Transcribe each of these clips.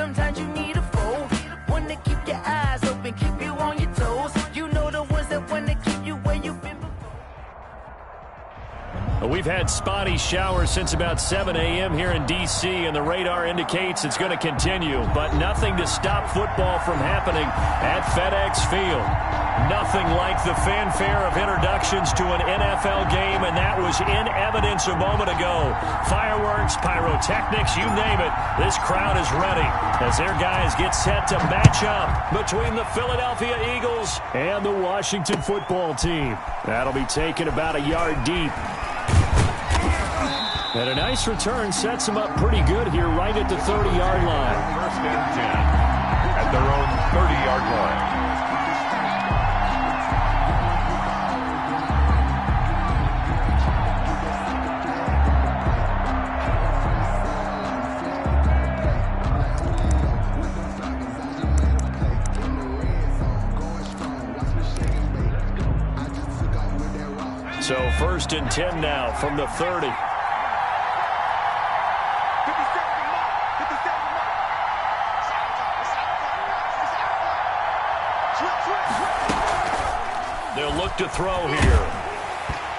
Sometimes you need a foe, one to keep your eyes open, keep you on your toes. You know the ones that want to keep you where you've been before. We've had spotty showers since about 7 a.m. here in D.C., and the radar indicates it's going to continue, but nothing to stop football from happening at FedEx Field. Nothing like the fanfare of introductions to an NFL game, and that was in evidence a moment ago. Fireworks, pyrotechnics, you name it. This crowd is ready as their guys get set to match up between the Philadelphia Eagles and the Washington football team. That'll be taken about a yard deep. And a nice return sets them up pretty good here right at the 30-yard line. First and 10 at their own 30-yard line. So first and 10 now from the 30. They'll look to throw here.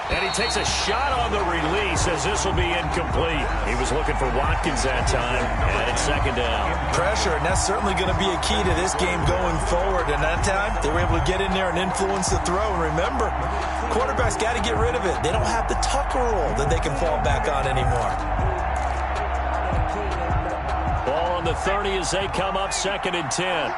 And he takes a shot on the release as this will be incomplete. He was looking for Watkins that time, and it's second down. Pressure, and that's certainly going to be a key to this game going forward. And that time, they were able to get in there and influence the throw. And remember, quarterbacks got to get rid of it. They don't have the Tucker rule that they can fall back on anymore. Ball on the 30 as they come up second and 10.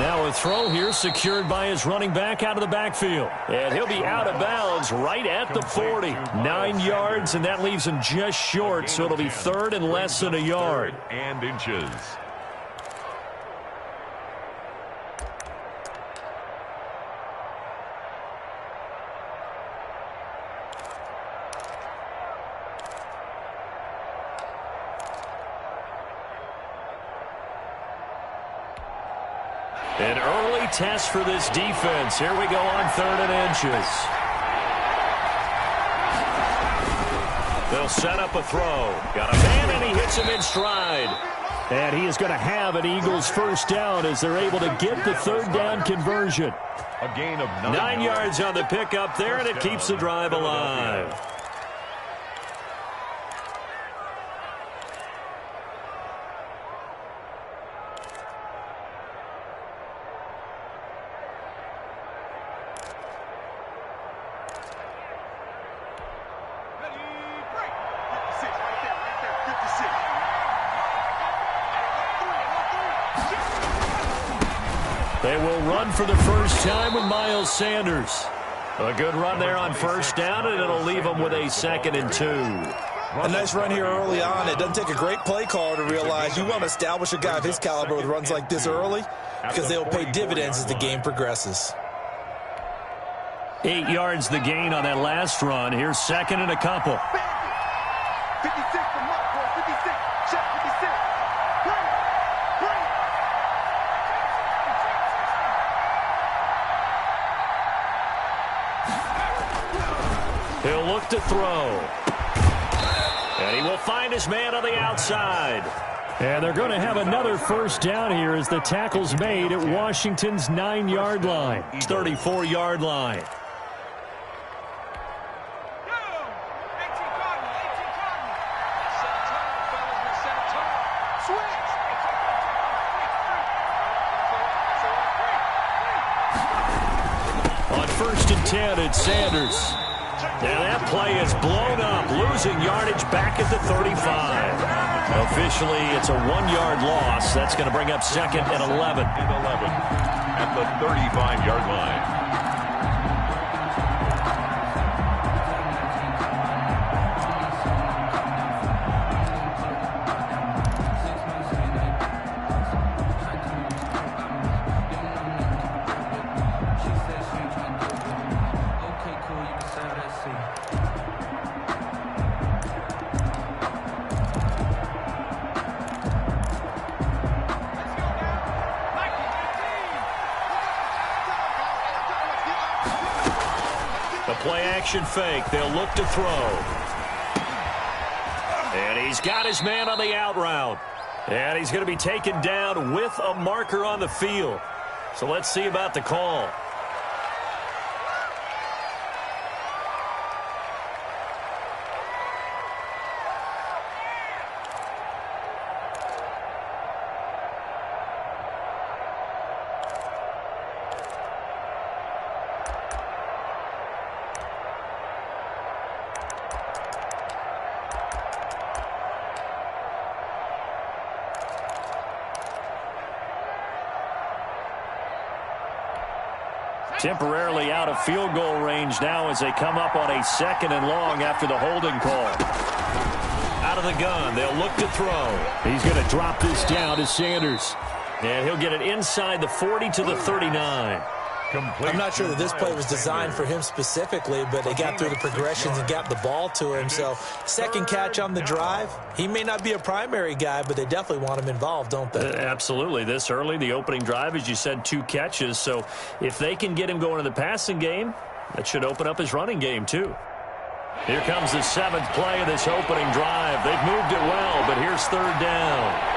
Now a throw here secured by his running back out of the backfield. And he'll be out of bounds right at the 40. 9 yards, and that leaves him just short, so it'll be third and less than a yard. And inches. An early test for this defense. Here we go on third and inches. They'll set up a throw. Got a man, and he hits him in stride. And he is going to have an Eagles first down as they're able to get the third down conversion. A gain of 9 yards on the pickup there, and it keeps the drive alive. They will run for the first time with Miles Sanders. A good run there on first down, and it'll leave them with a second and 2. A nice run here early on. It doesn't take a great play caller to realize you want to establish a guy of his caliber with runs like this early because they will pay dividends as the game progresses. 8 yards the gain on that last run. Here's second and a couple. 56 from Mark, 56. Check 56. He'll look to throw. And he will find his man on the outside. And they're going to have another first down here as the tackle's made at Washington's 9-yard line. 34-yard line. On first and 10, it's Sanders. Now that play is blown up, losing yardage back at the 35. Officially, it's a 1-yard loss. That's going to bring up second and 11. At the 35-yard line. play action fake. They'll look to throw. And he's got his man on the out route. And he's going to be taken down with a marker on the field. So let's see about the call. Temporarily out of field goal range now as they come up on a 2nd and long after the holding call. Out of the gun, they'll look to throw. He's going to drop this down to Sanders. And he'll get it inside the 40 to the 39. I'm not sure that this play was designed for him specifically, but they got through the progressions and got the ball to him. So, second catch on the drive. He may not be a primary guy, but they definitely want him involved, don't they? Absolutely. This early, the opening drive, as you said, 2 catches. So, if they can get him going in the passing game, that should open up his running game, too. Here comes the 7th play of this opening drive. They've moved it well, but here's 3rd down.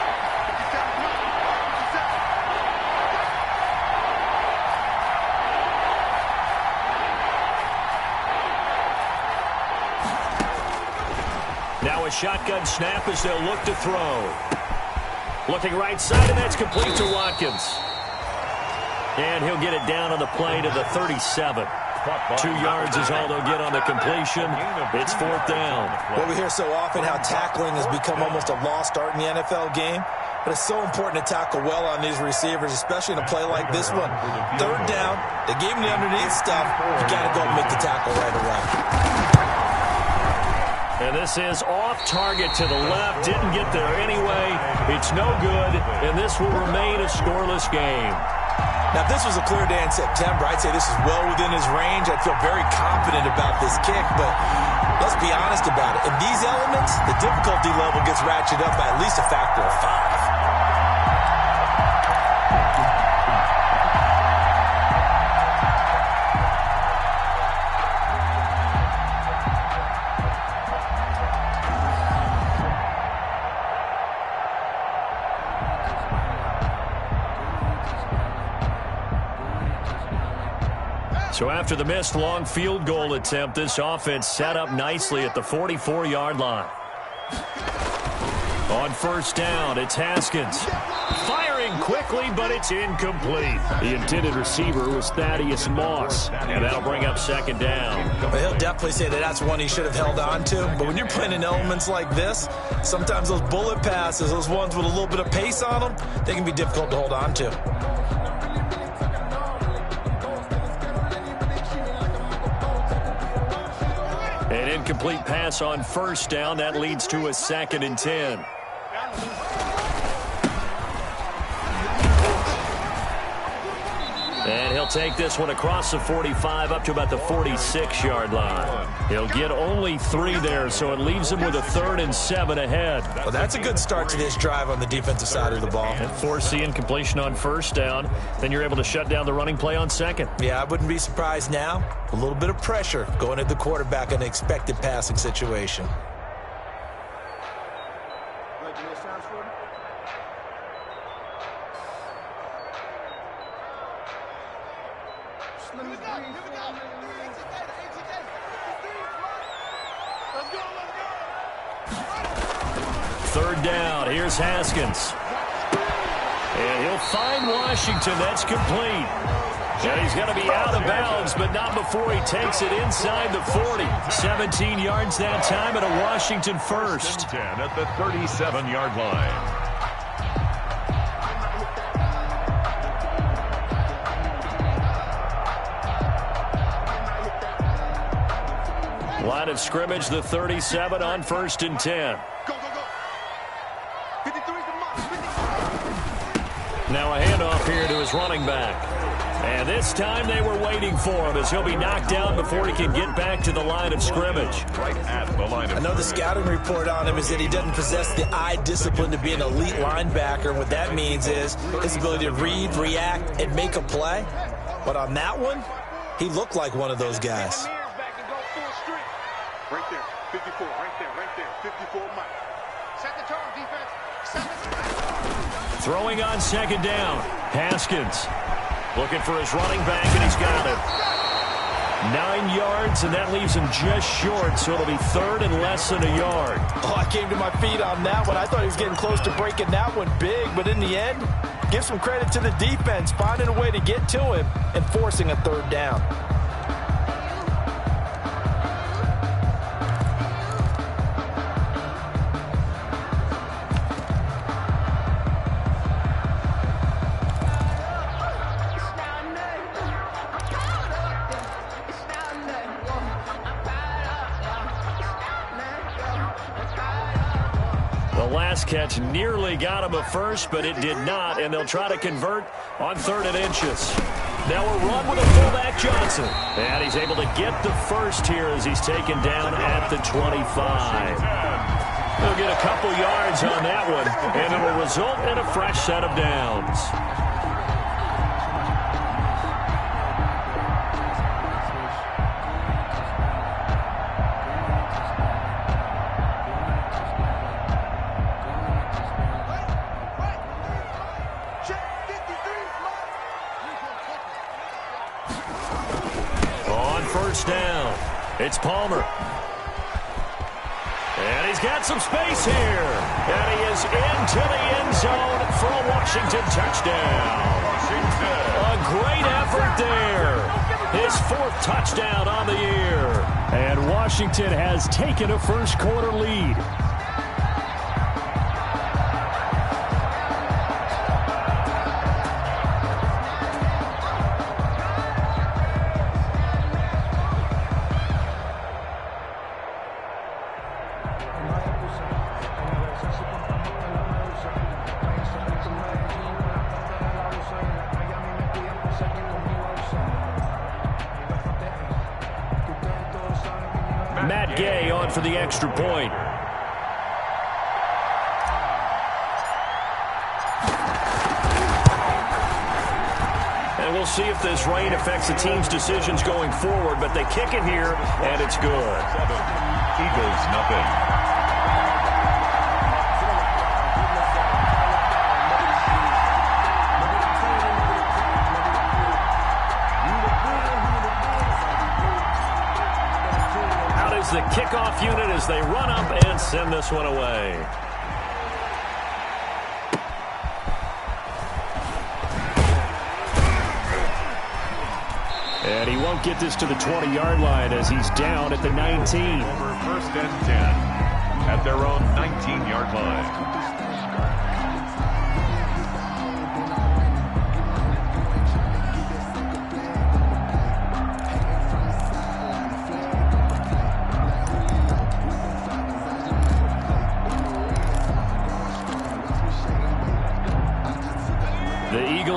Now a shotgun snap as they'll look to throw. Looking right side, and that's complete to Watkins. And he'll get it down on the play to the 37. 2 yards is all they'll get on the completion. It's 4th down. Well, we hear so often how tackling has become almost a lost art in the NFL game. But it's so important to tackle well on these receivers, especially in a play like this one. 3rd down, they gave him the underneath stuff. You got to go and make the tackle right away. And this is off target to the left. Didn't get there anyway. It's no good, and this will remain a scoreless game. Now, if this was a clear day in September, I'd say this is well within his range. I'd feel very confident about this kick, but let's be honest about it. In these elements, the difficulty level gets ratcheted up by at least a factor of 5. So after the missed long field goal attempt, this offense set up nicely at the 44-yard line. On 1st down, it's Haskins. Firing quickly, but it's incomplete. The intended receiver was Thaddeus Moss, and that'll bring up 2nd down. Well, he'll definitely say that that's one he should have held on to. But when you're playing in elements like this, sometimes those bullet passes, those ones with a little bit of pace on them, they can be difficult to hold on to. An incomplete pass on 1st down. That leads to a 2nd and 10. And he'll take this one across the 45 up to about the 46-yard line. He'll get only 3 there, so it leaves him with a 3rd and 7 ahead. Well, that's a good start to this drive on the defensive side of the ball. And force the incompletion on 1st down. Then you're able to shut down the running play on 2nd. Yeah, I wouldn't be surprised now. A little bit of pressure going at the quarterback in an expected passing situation. Third down. Here's Haskins. And he'll find Washington. That's complete. And he's going to be out of bounds, but not before he takes it inside the 40. 17 yards that time and a Washington first. 10 at the 37-yard line. Line of scrimmage, the 37 on 1st and 10. Go, go, go. 53 is the mark. 53. Now a handoff here to his running back. And this time they were waiting for him as he'll be knocked down before he can get back to the line of scrimmage. Right at the line of I know the scouting report on him is that he doesn't possess the eye discipline to be an elite linebacker. And what that means is his ability to read, react, and make a play. But on that one, he looked like one of those guys. 54 Mike. Set the tone, defense. Set the Throwing on second down. Haskins looking for his running back, and he's got it. 9 yards, and that leaves him just short, so it'll be third and less than a yard. Oh, I came to my feet on that one. I thought he was getting close to breaking that one big, but in the end, give some credit to the defense, finding a way to get to him and forcing a third down. Catch nearly got him a first, but it did not, and they'll try to convert on 3rd and inches. Now a run with a fullback Johnson, and he's able to get the first here as he's taken down at the 25. He'll get a couple yards on that one, and it'll result in a fresh set of downs. Down. It's Palmer. And he's got some space here. And he is into the end zone for a Washington touchdown. A great effort there. His 4th touchdown on the year. And Washington has taken a first quarter lead. For the extra point. And we'll see if this rain affects the team's decisions going forward, but they kick it here, and it's good. 7, Eagles nothing. The kickoff unit as they run up and send this one away. And he won't get this to the 20-yard line as he's down at the 19. Over 1st and 10 at their own 19-yard line.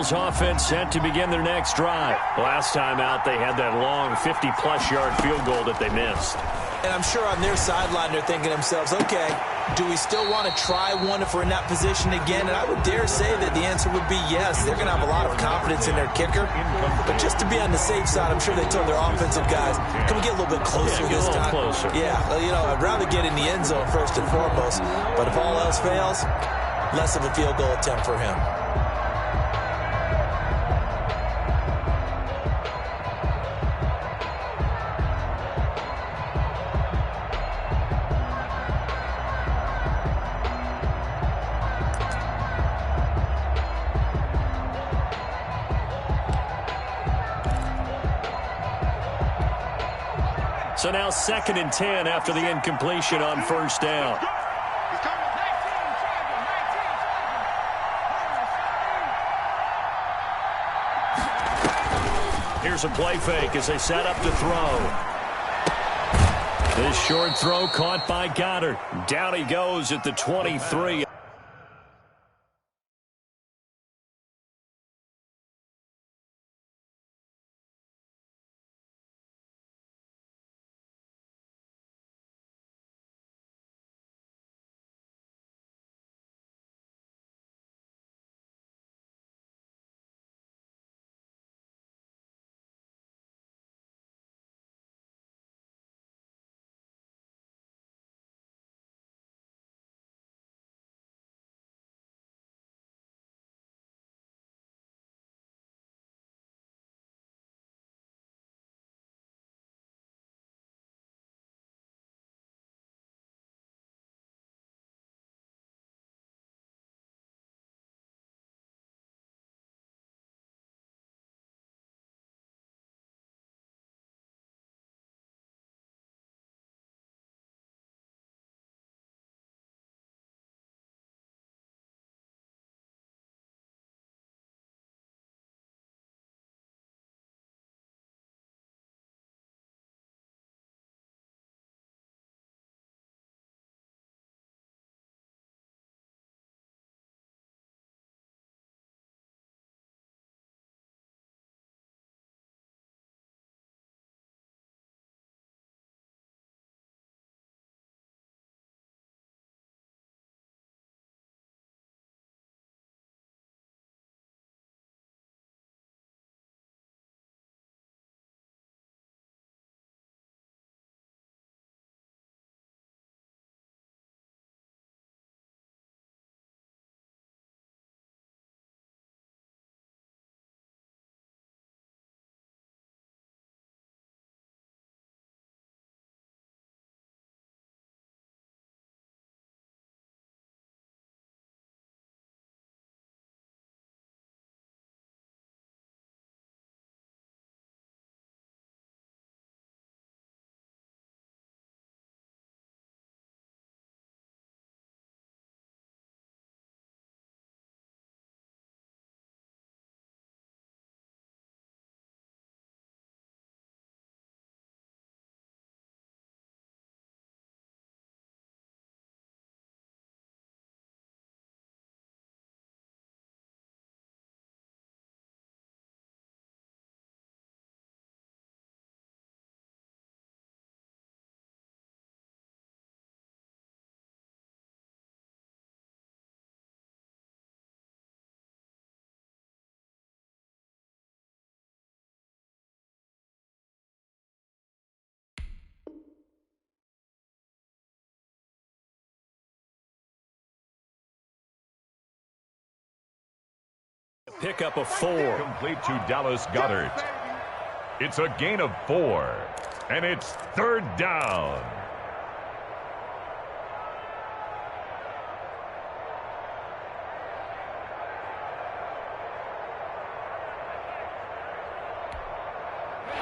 Offense set to begin their next drive. Last time out, they had that long 50-plus yard field goal that they missed. And I'm sure on their sideline they're thinking to themselves, okay, do we still want to try one if we're in that position again? And I would dare say that the answer would be yes. They're going to have a lot of confidence in their kicker. But just to be on the safe side, I'm sure they told their offensive guys, can we get a little bit closer this time? Closer. Yeah, you know, I'd rather get in the end zone first and foremost. But if all else fails, less of a field goal attempt for him. So now 2nd and 10 after the incompletion on 1st down. Here's a play fake as they set up to throw. This short throw caught by Goddard. Down he goes at the 23. pickup of 4. Complete to Dallas Goedert. It's a gain of 4. And it's 3rd down.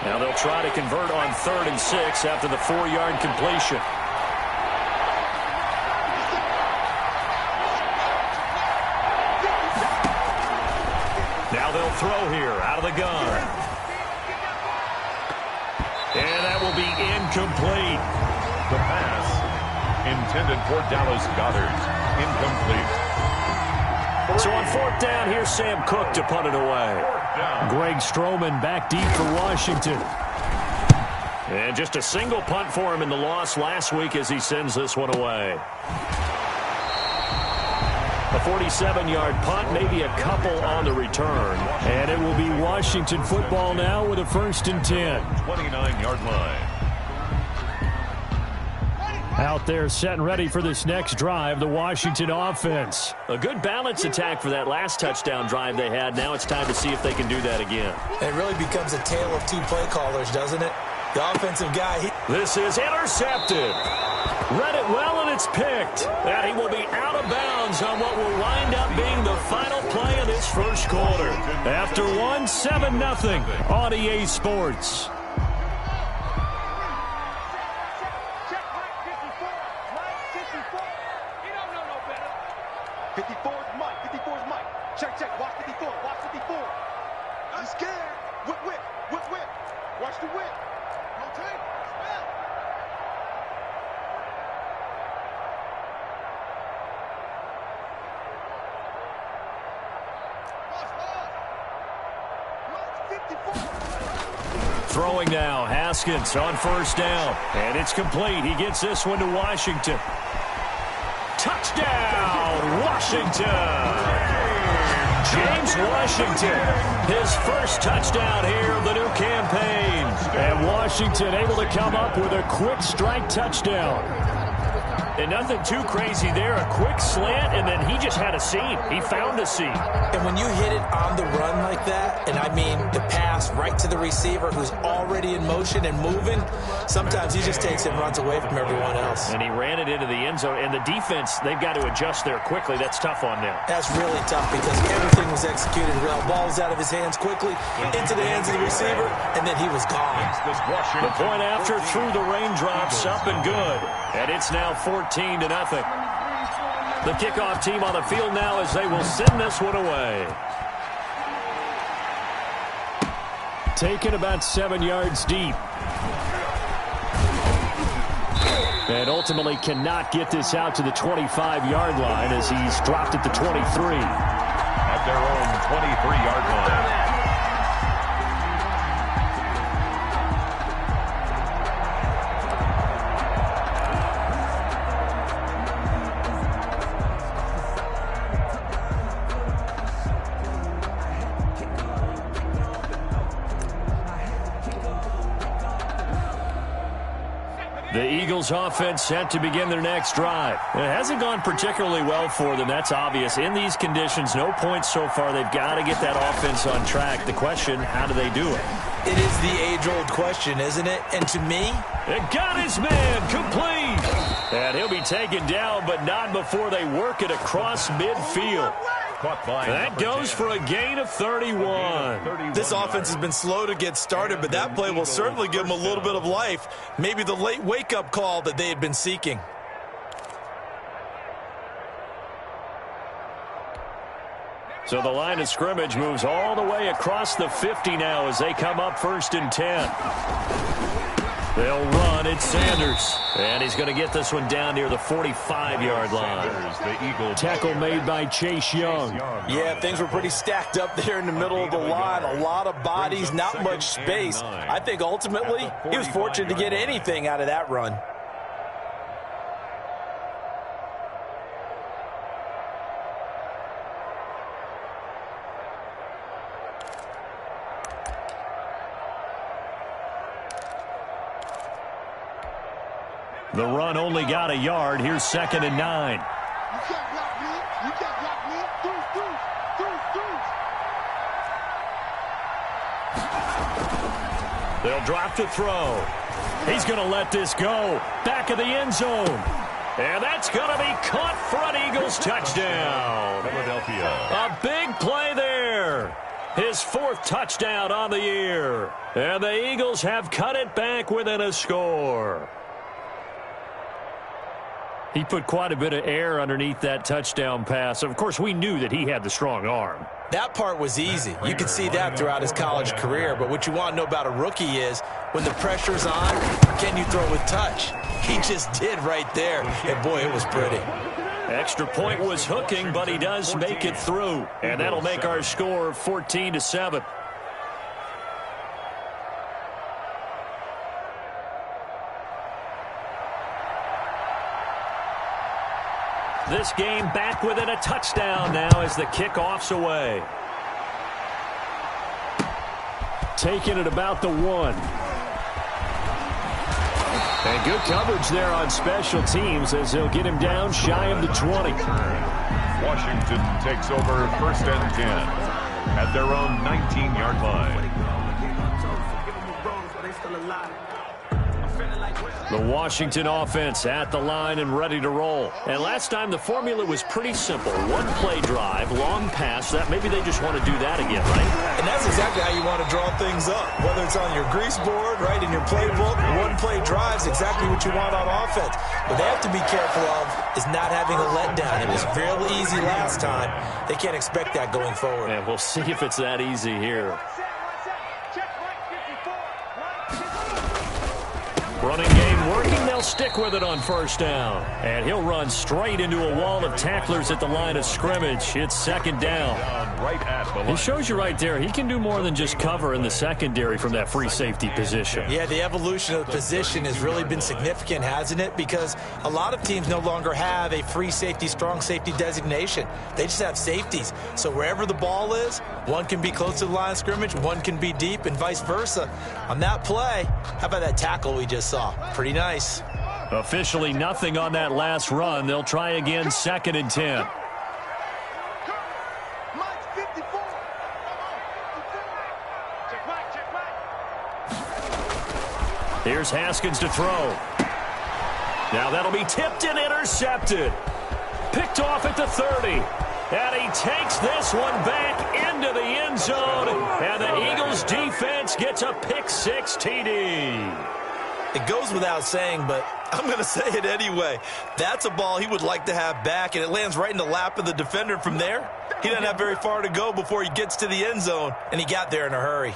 Now they'll try to convert on 3rd and 6 after the 4-yard completion. Now they'll throw here out of the gun. And that will be incomplete. The pass intended for Dallas Goedert. Incomplete. So on 4th down, here's Sam Cook to punt it away. Greg Stroman back deep for Washington. And just a single punt for him in the loss last week as he sends this one away. A 47-yard punt, maybe a couple on the return. And it will be Washington football now with a 1st and 10. 29-yard line. Out there set and ready for this next drive, the Washington offense. A good balance attack for that last touchdown drive they had. Now it's time to see if they can do that again. It really becomes a tale of 2 play callers, doesn't it? The offensive guy. This is intercepted. Read it well, and it's picked. And he will be out of bounds on what will wind up being the final play of this 1st quarter. After 7-0 on EA Sports. 54's Mike. 54's Mike. Check, check. Watch 54. Watch 54. I'm scared. Whip, whip. Whip, whip. Watch the whip. Rotate. Spell. Watch, 54. Throwing now, Haskins on 1st down. And it's complete. He gets this one to Washington. Touchdown, Washington! James Washington, his 1st touchdown here of the new campaign. And Washington able to come up with a quick strike touchdown. And nothing too crazy there. A quick slant, and then he just had a seam. He found a seam. And when you hit it on the run like that, and I mean the pass right to the receiver who's already in motion and moving, sometimes he just takes it and runs away from everyone else. And he ran it into the end zone. And the defense, they've got to adjust there quickly. That's tough on them. That's really tough because everything was executed well. Ball was out of his hands quickly, into the hands of the receiver, and then he was gone. The point after through the raindrops, up and good. And it's now 14-0. The kickoff team on the field now as they will send this one away. Taken about 7 yards deep. And ultimately cannot get this out to the 25-yard line as he's dropped at the 23. At their own 23-yard line. The Eagles offense set to begin their next drive. It hasn't gone particularly well for them. That's obvious. In these conditions, no points so far. They've got to get that offense on track. The question, how do they do it? It is the age-old question, isn't it? And to me, it got his man complete. And he'll be taken down, but not before they work it across midfield. That goes for a gain of 31. This offense has been slow to get started, but that play will certainly give them a little bit of life. Maybe the late wake-up call that they had been seeking. So the line of scrimmage moves all the way across the 50 now as they come up 1st and 10. They'll run. It's Sanders. And he's going to get this one down near the 45-yard line. Tackle made by Chase Young. Yeah, things were pretty stacked up there in the middle of the line. A lot of bodies, not much space. I think ultimately he was fortunate to get anything out of that run. The run only got a yard. Here's 2nd and 9. They'll drop to throw. He's going to let this go. Back of the end zone. And that's going to be caught for an Eagles touchdown. Philadelphia. A big play there. His 4th touchdown on the year. And the Eagles have cut it back within a score. He put quite a bit of air underneath that touchdown pass. Of course, we knew that he had the strong arm. That part was easy. You could see that throughout his college career. But what you want to know about a rookie is when the pressure's on, can you throw with touch? He just did right there. And, boy, it was pretty. Extra point was hooking, but he does make it through. And that'll make our score 14-7. This game back within a touchdown now as the kickoff's away. Taking it about the 1. And good coverage there on special teams as they'll get him down shy of the 20. Washington takes over 1st and 10 at their own 19-yard line. The Washington offense at the line and ready to roll. And last time the formula was pretty simple. 1-play drive, long pass. That maybe they just want to do that again, right? And that's exactly how you want to draw things up. Whether it's on your grease board, right, in your playbook, 1-play drives exactly what you want on offense. What they have to be careful of is not having a letdown. It was real easy last time. They can't expect that going forward. And we'll see if it's that easy here. Running game working. They'll stick with it on 1st down. And he'll run straight into a wall of tacklers at the line of scrimmage. It's 2nd down. Right at the line. It shows you right there, he can do more than just cover in the secondary from that free safety position. Yeah, the evolution of the position has really been significant, hasn't it? Because a lot of teams no longer have a free safety, strong safety designation. They just have safeties. So wherever the ball is, one can be close to the line of scrimmage, one can be deep, and vice versa. On that play, how about that tackle we just saw? Pretty nice. Officially nothing on that last run. They'll try again 2nd and 10. Here's Haskins to throw. Now that'll be tipped and intercepted. Picked off at the 30. And he takes this one back into the end zone. And the Eagles defense gets a pick-6 TD. It goes without saying, but I'm going to say it anyway. That's a ball he would like to have back, and it lands right in the lap of the defender from there. He doesn't have very far to go before he gets to the end zone, and he got there in a hurry.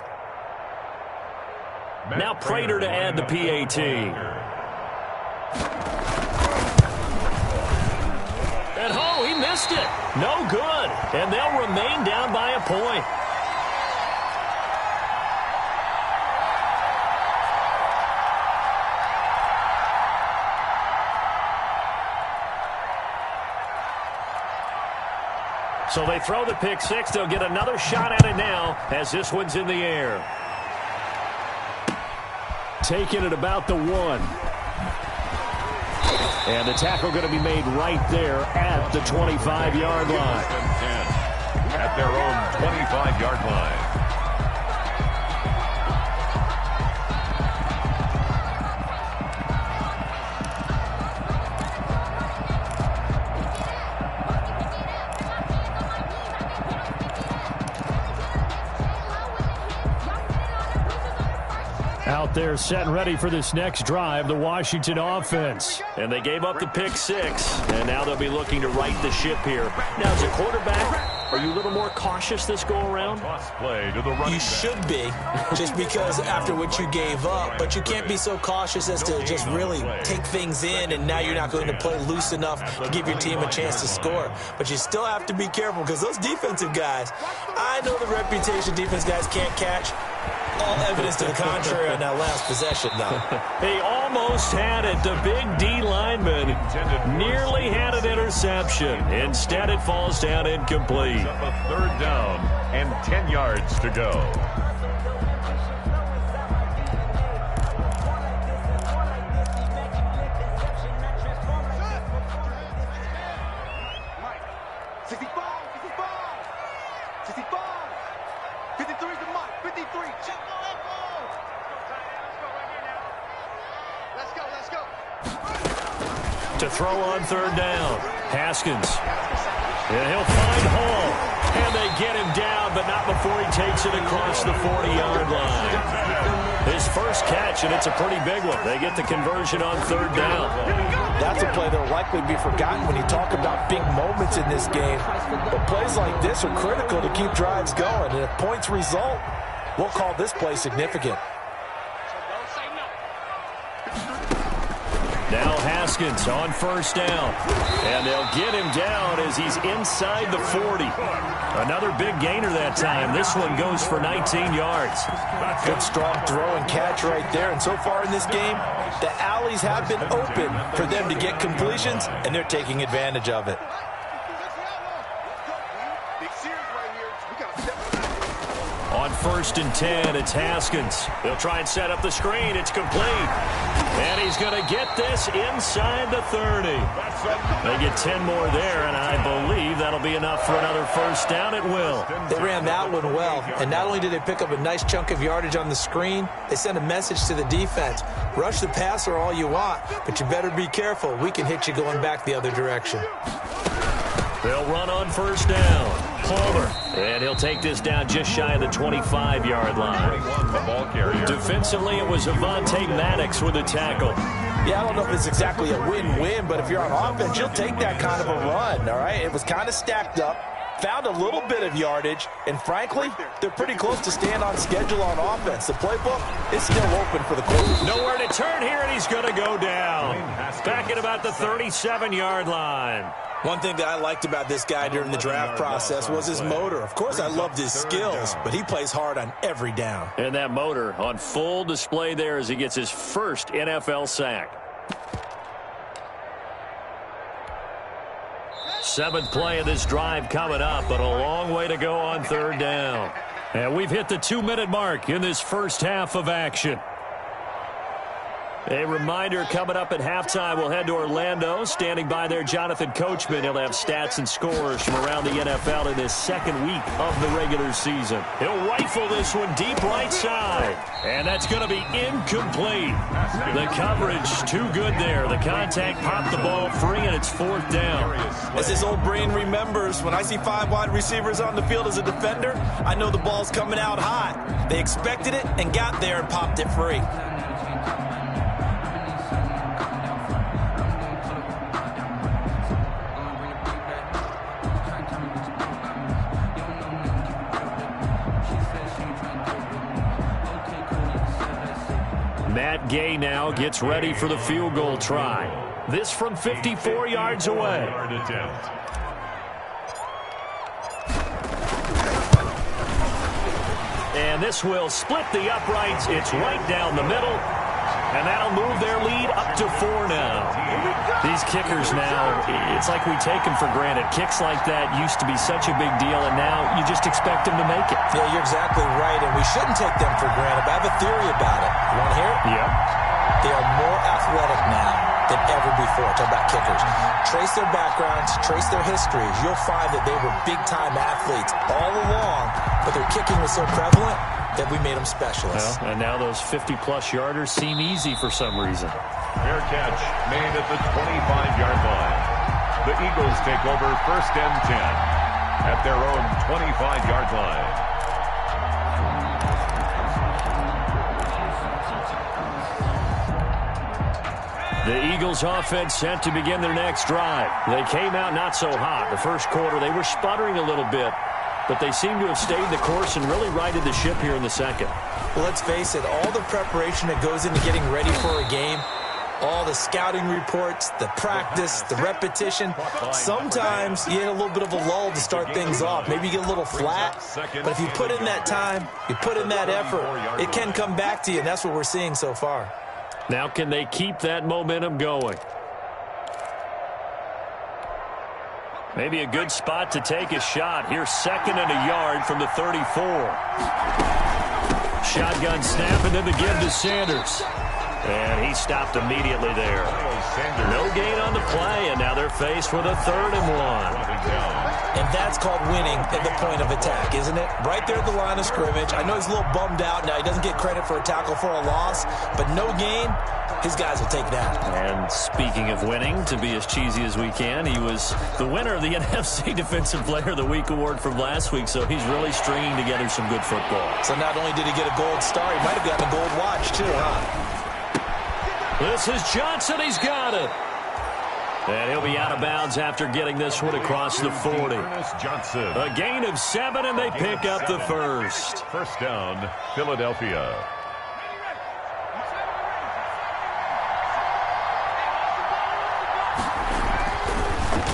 Now Prater to add the PAT. And oh, he missed it. No good. And they'll remain down by a point. So they throw the pick-6. They'll get another shot at it now as this one's in the air. Taking it about the 1. And the tackle going to be made right there at the 25-yard line. At their own 25-yard line. Out there set and ready for this next drive, the Washington offense. And they gave up the pick-6, and now they'll be looking to right the ship here. Now, as a quarterback, are you a little more cautious this go-around? You should be, just because after what you gave up, but you can't be so cautious as to just really take things in, and now you're not going to play loose enough to give your team a chance to score. But you still have to be careful, because those defensive guys, I know the reputation defense guys can't catch. All evidence to the contrary on that last possession, though. He almost had it. The big D lineman nearly had an interception. Instead, it falls down incomplete. A 3rd down and 10 yards to go. Let's go. To throw on third down. Haskins. And he'll find Hall. And they get him down, but not before he takes it across the 40-yard line. His first catch, and it's a pretty big one. They get the conversion on third down. That's a play that will likely be forgotten when you talk about big moments in this game. But plays like this are critical to keep drives going. And if points result, we'll call this play significant. Now Haskins on first down. And they'll get him down as he's inside the 40. Another big gainer that time. This one goes for 19 yards. Good strong throw and catch right there. And so far in this game, the alleys have been open for them to get completions, and they're taking advantage of it. On 1st and 10, it's Haskins. They'll try and set up the screen. It's complete. And he's going to get this inside the 30. They get 10 more there, and I believe that'll be enough for another first down. It will. They ran that one well, and not only did they pick up a nice chunk of yardage on the screen, they sent a message to the defense. Rush the passer all you want, but you better be careful. We can hit you going back the other direction. They'll run on first down. Palmer. And he'll take this down just shy of the 25-yard line. Defensively, it was Avonte Maddox with a tackle. Yeah, I don't know if it's exactly a win-win, but if you're on offense, you'll take that kind of a run, all right? It was kind of stacked up, found a little bit of yardage, and frankly, they're pretty close to staying on schedule on offense. The playbook is still open for the quarterback. Nowhere to turn here, and he's going to go down. Back at about the 37-yard line. One thing that I liked about this guy during the draft process was his motor. Of course, I loved his skills, but he plays hard on every down. And that motor on full display there as he gets his first NFL sack. 7th play of this drive coming up, but a long way to go on third down. And we've hit the 2-minute mark in this first half of action. A reminder coming up at halftime, we'll head to Orlando. Standing by there, Jonathan Coachman. He'll have stats and scores from around the NFL in this second week of the regular season. He'll rifle this one deep right side. And that's going to be incomplete. The coverage too good there. The contact popped the ball free, and it's 4th down. As his old brain remembers, when I see 5 wide receivers on the field as a defender, I know the ball's coming out hot. They expected it and got there and popped it free. Matt Gay now gets ready for the field goal try. This from 54 yards away. And this will split the uprights. It's right down the middle. And that'll move their lead up to 4 now. These kickers now, it's like we take them for granted. Kicks like that used to be such a big deal, and now you just expect them to make it. Yeah, you're exactly right, and we shouldn't take them for granted. But I have a theory about it. You want to hear it? Yeah. They are more athletic now than ever before. Talk about kickers. Trace their backgrounds, trace their histories. You'll find that they were big-time athletes all along, but their kicking was so prevalent that we made them specialists. Well, and now those 50-plus yarders seem easy for some reason. Fair catch made at the 25-yard line. The Eagles take over 1st and 10 at their own 25-yard line. The Eagles offense set to begin their next drive. They came out not so hot. The first quarter, they were sputtering a little bit, but they seem to have stayed the course and really righted the ship here in the second. Well, let's face it, all the preparation that goes into getting ready for a game, all the scouting reports, the practice, the repetition, sometimes you get a little bit of a lull to start things off. Maybe you get a little flat, but if you put in that time, you put in that effort, it can come back to you, and that's what we're seeing so far. Now can they keep that momentum going? Maybe a good spot to take a shot. Here's 2nd and a yard from the 34. Shotgun snap, and then the give to Sanders. And he stopped immediately there. No gain on the play, and now they're faced with a 3rd and 1. And that's called winning at the point of attack, isn't it? Right there at the line of scrimmage. I know he's a little bummed out now. He doesn't get credit for a tackle for a loss, but no gain, his guys will take that. And speaking of winning, to be as cheesy as we can, he was the winner of the NFC Defensive Player of the Week award from last week, so he's really stringing together some good football. So not only did he get a gold star, he might have gotten a gold watch too, huh? This is Johnson. He's got it. And he'll be out of bounds after getting this one across the 40. Johnson. A gain of 7, and they pick up the first. First down, Philadelphia.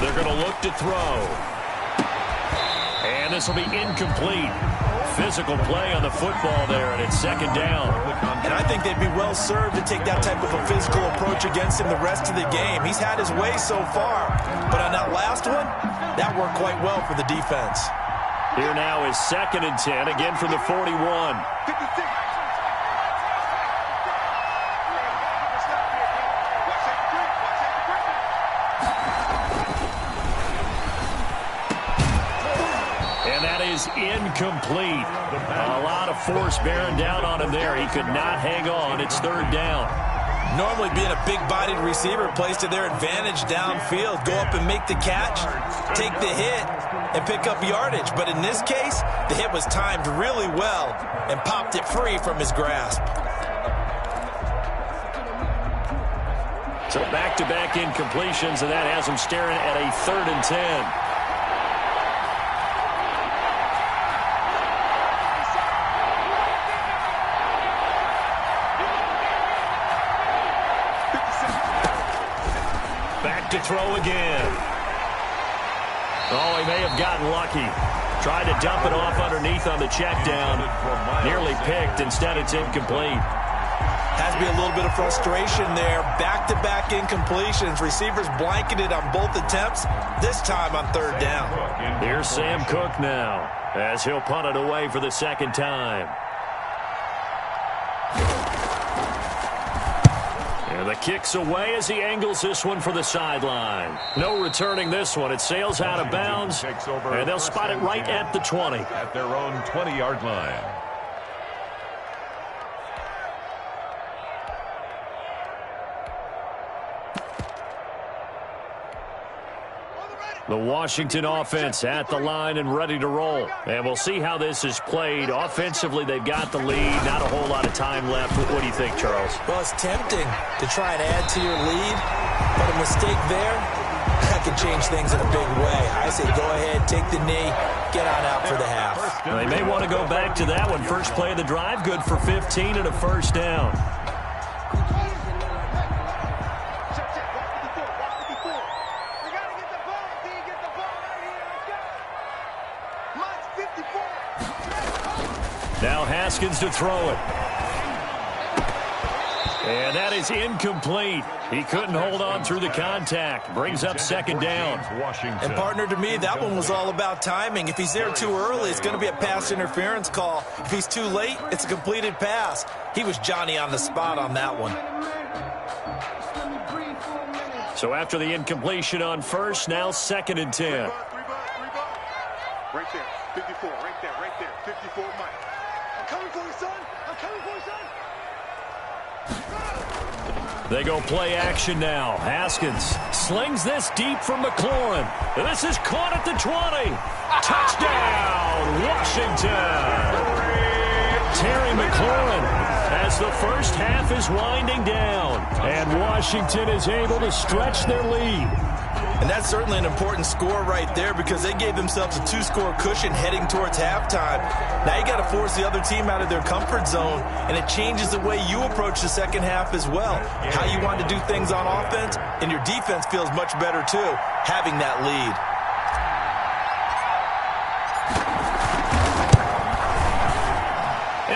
They're going to look to throw. And this will be incomplete. Physical play on the football there, and it's 2nd down. And I think they'd be well served to take that type of a physical approach against him the rest of the game. He's had his way so far, but on that last one, that worked quite well for the defense. Here now is 2nd and 10, again from the 41. 56. Is incomplete. A lot of force bearing down on him there. He could not hang on. It's 3rd down. Normally being a big-bodied receiver plays to their advantage downfield. Go up and make the catch, take the hit, and pick up yardage. But in this case, the hit was timed really well and popped it free from his grasp. So back-to-back incompletions, and that has him staring at a 3rd and 10. To throw again. Oh, he may have gotten lucky. Tried to dump it off underneath on the check down. Nearly picked. Instead, it's incomplete. Has to be a little bit of frustration there. Back-to-back incompletions. Receivers blanketed on both attempts, this time on 3rd down. Here's Sam Cook now, as he'll punt it away for the 2nd time. And the kick's away as he angles this one for the sideline. No returning this one. It sails out of bounds, and they'll spot it right at the 20. At their own 20-yard line. The Washington offense at the line and ready to roll. And we'll see how this is played. Offensively, they've got the lead. Not a whole lot of time left. What do you think, Charles? Well, it's tempting to try and add to your lead, but a mistake there, that could change things in a big way. I say go ahead, take the knee, get on out for the half. They may want to go back to that one. First play of the drive, good for 15 and a 1st down. Now Haskins to throw it. And that is incomplete. He couldn't hold on through the contact. Brings up 2nd down. And partner, to me, that one was all about timing. If he's there too early, it's going to be a pass interference call. If he's too late, it's a completed pass. He was Johnny on the spot on that one. So after the incompletion on 1st, now 2nd and 10. Right there, 54, right there, 54, Mike. I'm coming for you, son. I'm coming for you, son. They go play action now. Haskins slings this deep from McLaurin. This is caught at the 20. Touchdown, Washington. Terry McLaurin as the first half is winding down. And Washington is able to stretch their lead. And that's certainly an important score right there because they gave themselves a 2-score cushion heading towards halftime. Now you got to force the other team out of their comfort zone, and it changes the way you approach the second half as well. How you want to do things on offense, and your defense feels much better too, having that lead.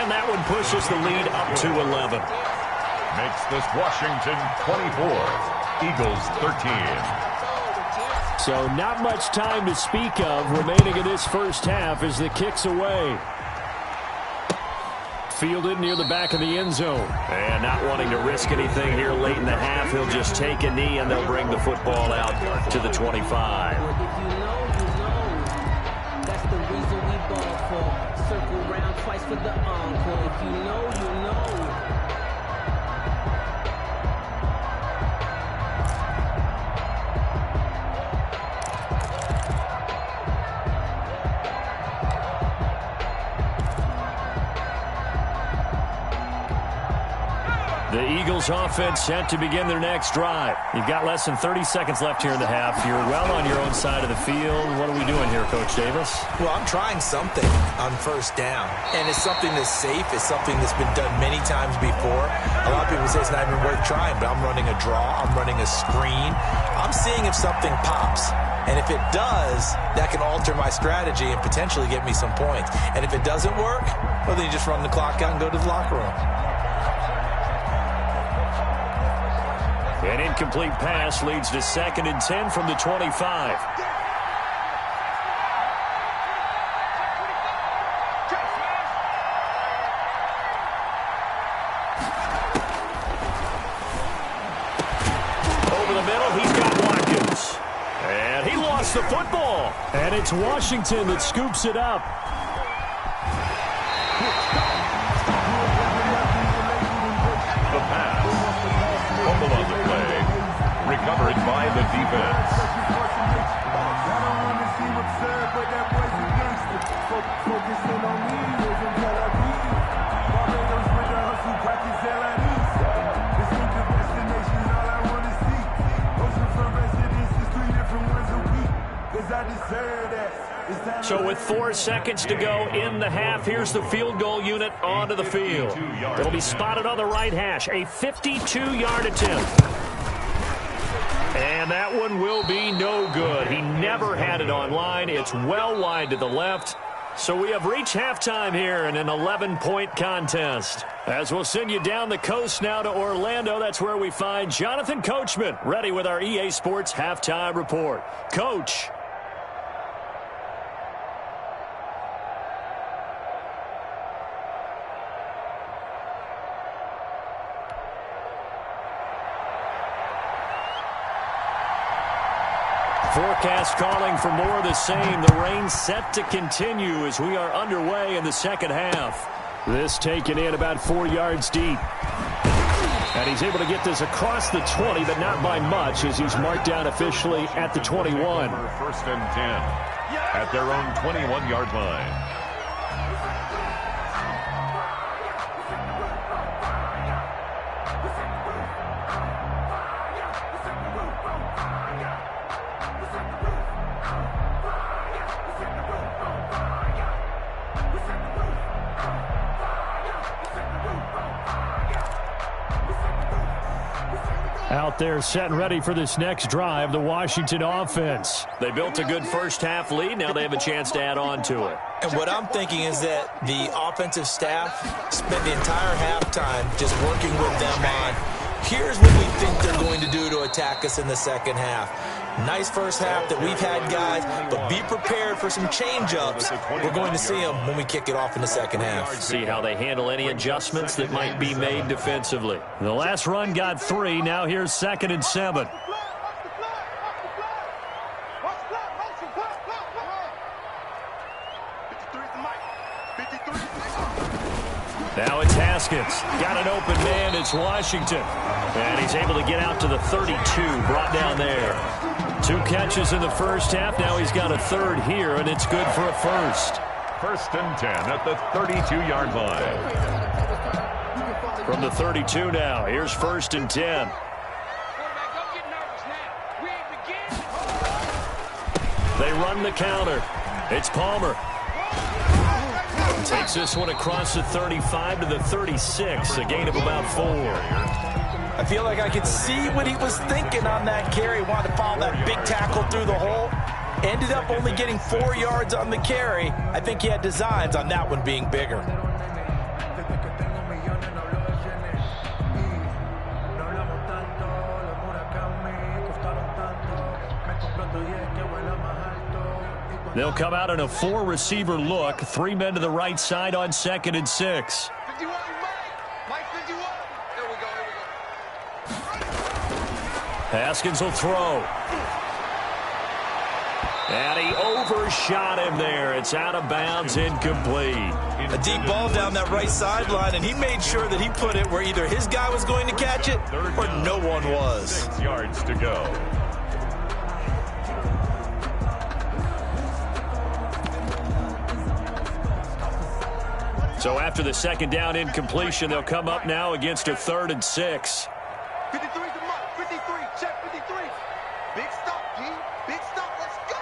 And that one pushes the lead up to 11. Makes this Washington 24, Eagles 13. So not much time to speak of remaining in this first half as the kick's away. fielded near the back of the end zone. And not wanting to risk anything here late in the half, he'll just take a knee and they'll bring the football out to the 25. If you know, that's the reason we ball for. Circle round twice for the encore. If you know, you know. The Eagles offense set to begin their next drive. You've got less than 30 seconds left here in the half. You're well on your own side of the field. What are we doing here, Coach Davis? Well, I'm trying something on first down, and it's something that's safe. It's something that's been done many times before. A lot of people say it's not even worth trying, but I'm running a draw. I'm running a screen. I'm seeing if something pops. And if it does, that can alter my strategy and potentially get me some points. And if it doesn't work, well, then you just run the clock out and go to the locker room. An incomplete pass leads to 2nd and 10 from the 25. Over the middle, he's got Watkins. And he lost the football. And it's Washington that scoops it up. The pass. Fumble on the play. Recovered by the defense. So with 4 seconds to go in the half, here's the field goal unit onto the field. It'll be spotted on the right hash, a 52-yard attempt. And that one will be no good. He never had it on line. It's well wide to the left. So we have reached halftime here in an 11-point contest. As we'll send you down the coast now to Orlando, that's where we find Jonathan Coachman, ready with our EA Sports Halftime Report. Coach. Forecast calling for more of the same. The rain set to continue as we are underway in the second half. This taken in about 4 yards deep. And he's able to get this across the 20, but not by much as he's marked down officially at the 21. 1st and 10 at their own 21-yard line. Out there set and ready for this next drive, the Washington offense. They built a good first half lead. Now they have a chance to add on to it. And what I'm thinking is that the offensive staff spent the entire halftime just working with them on, here's what we think they're going to do to attack us in the second half. Nice first half that we've had, guys, but be prepared for some change-ups. We're going to see them when we kick it off in the second half. See how they handle any adjustments that might be made defensively. The last run got 3. Now here's 2nd and 7. Now it's Haskins. Got an open man. It's Washington. And he's able to get out to the 32. Brought down there. 2 catches in the first half. Now he's got a 3rd here, and it's good for a first. 1st and 10 at the 32-yard line. From the 32 now, here's 1st and 10. They run the counter. It's Palmer. Takes this one across the 35 to the 36, a gain of about 4. I feel like I could see what he was thinking on that carry. Wanted to follow that big tackle through the hole. Ended up only getting 4 yards on the carry. I think he had designs on that one being bigger. They'll come out in a 4-receiver look. 3 men to the right side on 2nd and 6. 51, Mike 51. There we go. Haskins will throw. And he overshot him there. It's out of bounds, incomplete. A deep ball down that right sideline, and he made sure that he put it where either his guy was going to catch it or no one was. 6 yards to go. So after the second down incompletion, they'll come up now against a 3rd and 6. 53 to Mike. 53. Check 53. Big stop, G. Big stop. Let's go.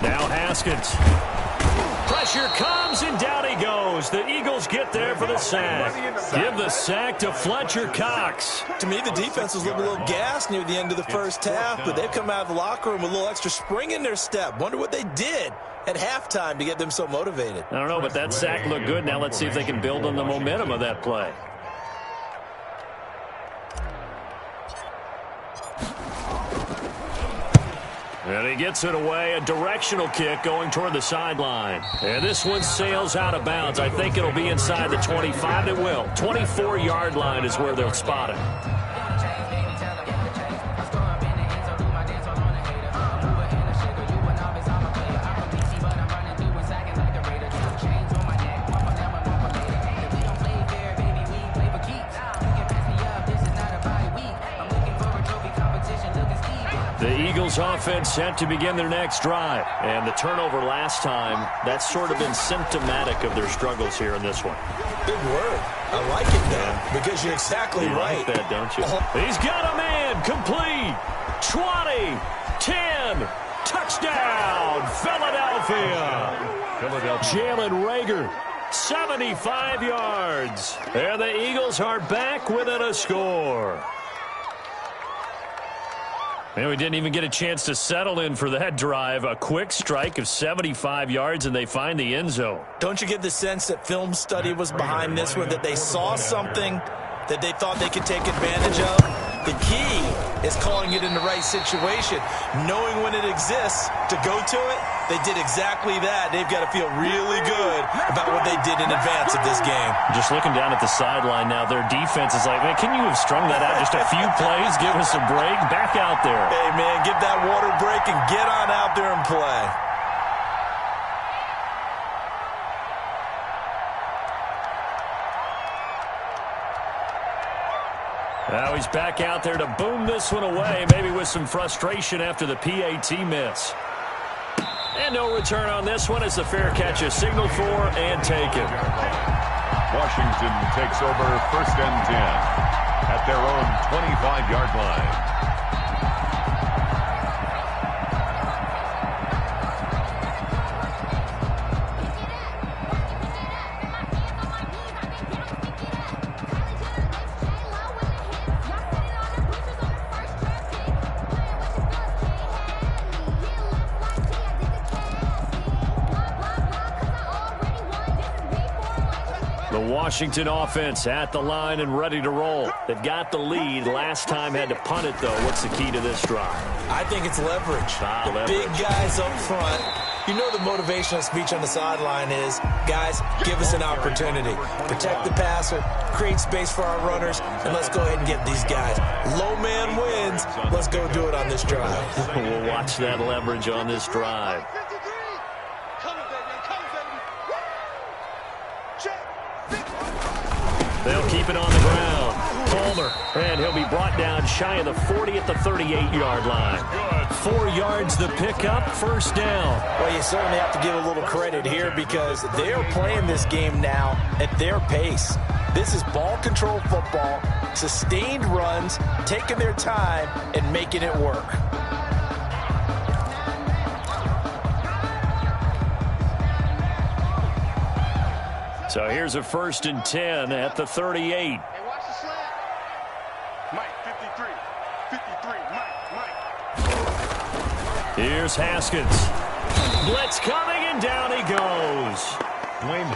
Now Haskins. Pressure comes, and down he goes. The Eagles get there for the sack. Give the sack to Fletcher Cox. To me, the defense was looking a little gassed near the end of the first half, but they've come out of the locker room with a little extra spring in their step. Wonder what they did at halftime to get them so motivated. I don't know, but that sack looked good. Now let's see if they can build on the momentum of that play. And he gets it away, a directional kick going toward the sideline. And this one sails out of bounds. I think it'll be inside the 25. It will. 24-yard line is where they'll spot it. The Eagles offense set to begin their next drive. And the turnover last time, that's sort of been symptomatic of their struggles here in this one. Big word. I like it, though, because you're exactly right. You like that, don't you? He's got a man. Complete. 20. 10. Touchdown. Philadelphia. Jalen Reagor. 75 yards. And the Eagles are back within a score. And we didn't even get a chance to settle in for that drive. A quick strike of 75 yards, and they find the end zone. Don't you get the sense that film study was behind this one, that they saw something that they thought they could take advantage of? The key is calling it in the right situation, knowing when it exists to go to it. They did exactly that. They've got to feel really good about what they did in advance of this game. Just looking down at the sideline now, their defense is like, man, can you have strung that out just a few plays? Give us a break. Back out there. Hey, man, give that water break and get on out there and play. Now he's back out there to boom this one away, maybe with some frustration after the PAT miss. And no return on this one as the fair catch is signaled for and taken. Washington takes over 1st and 10 at their own 25-yard line. Washington offense at the line and ready to roll. They've got the lead. Last time had to punt it, though. What's the key to this drive? I think it's leverage. Big guys up front. You know the motivational speech on the sideline is, guys, give us an opportunity. Protect the passer, create space for our runners, and let's go ahead and get these guys. Low man wins. Let's go do it on this drive. We'll watch that leverage on this drive. They'll keep it on the ground. Palmer, and he'll be brought down shy of the 40 at the 38-yard line. 4 yards the pickup, 1st down. Well, you certainly have to give a little credit here because they are playing this game now at their pace. This is ball control football, sustained runs, taking their time, and making it work. So here's a 1st and 10 at the 38. Hey, watch the slant. Mike, 53. 53. Mike. Here's Haskins. Blitz coming, and down he goes.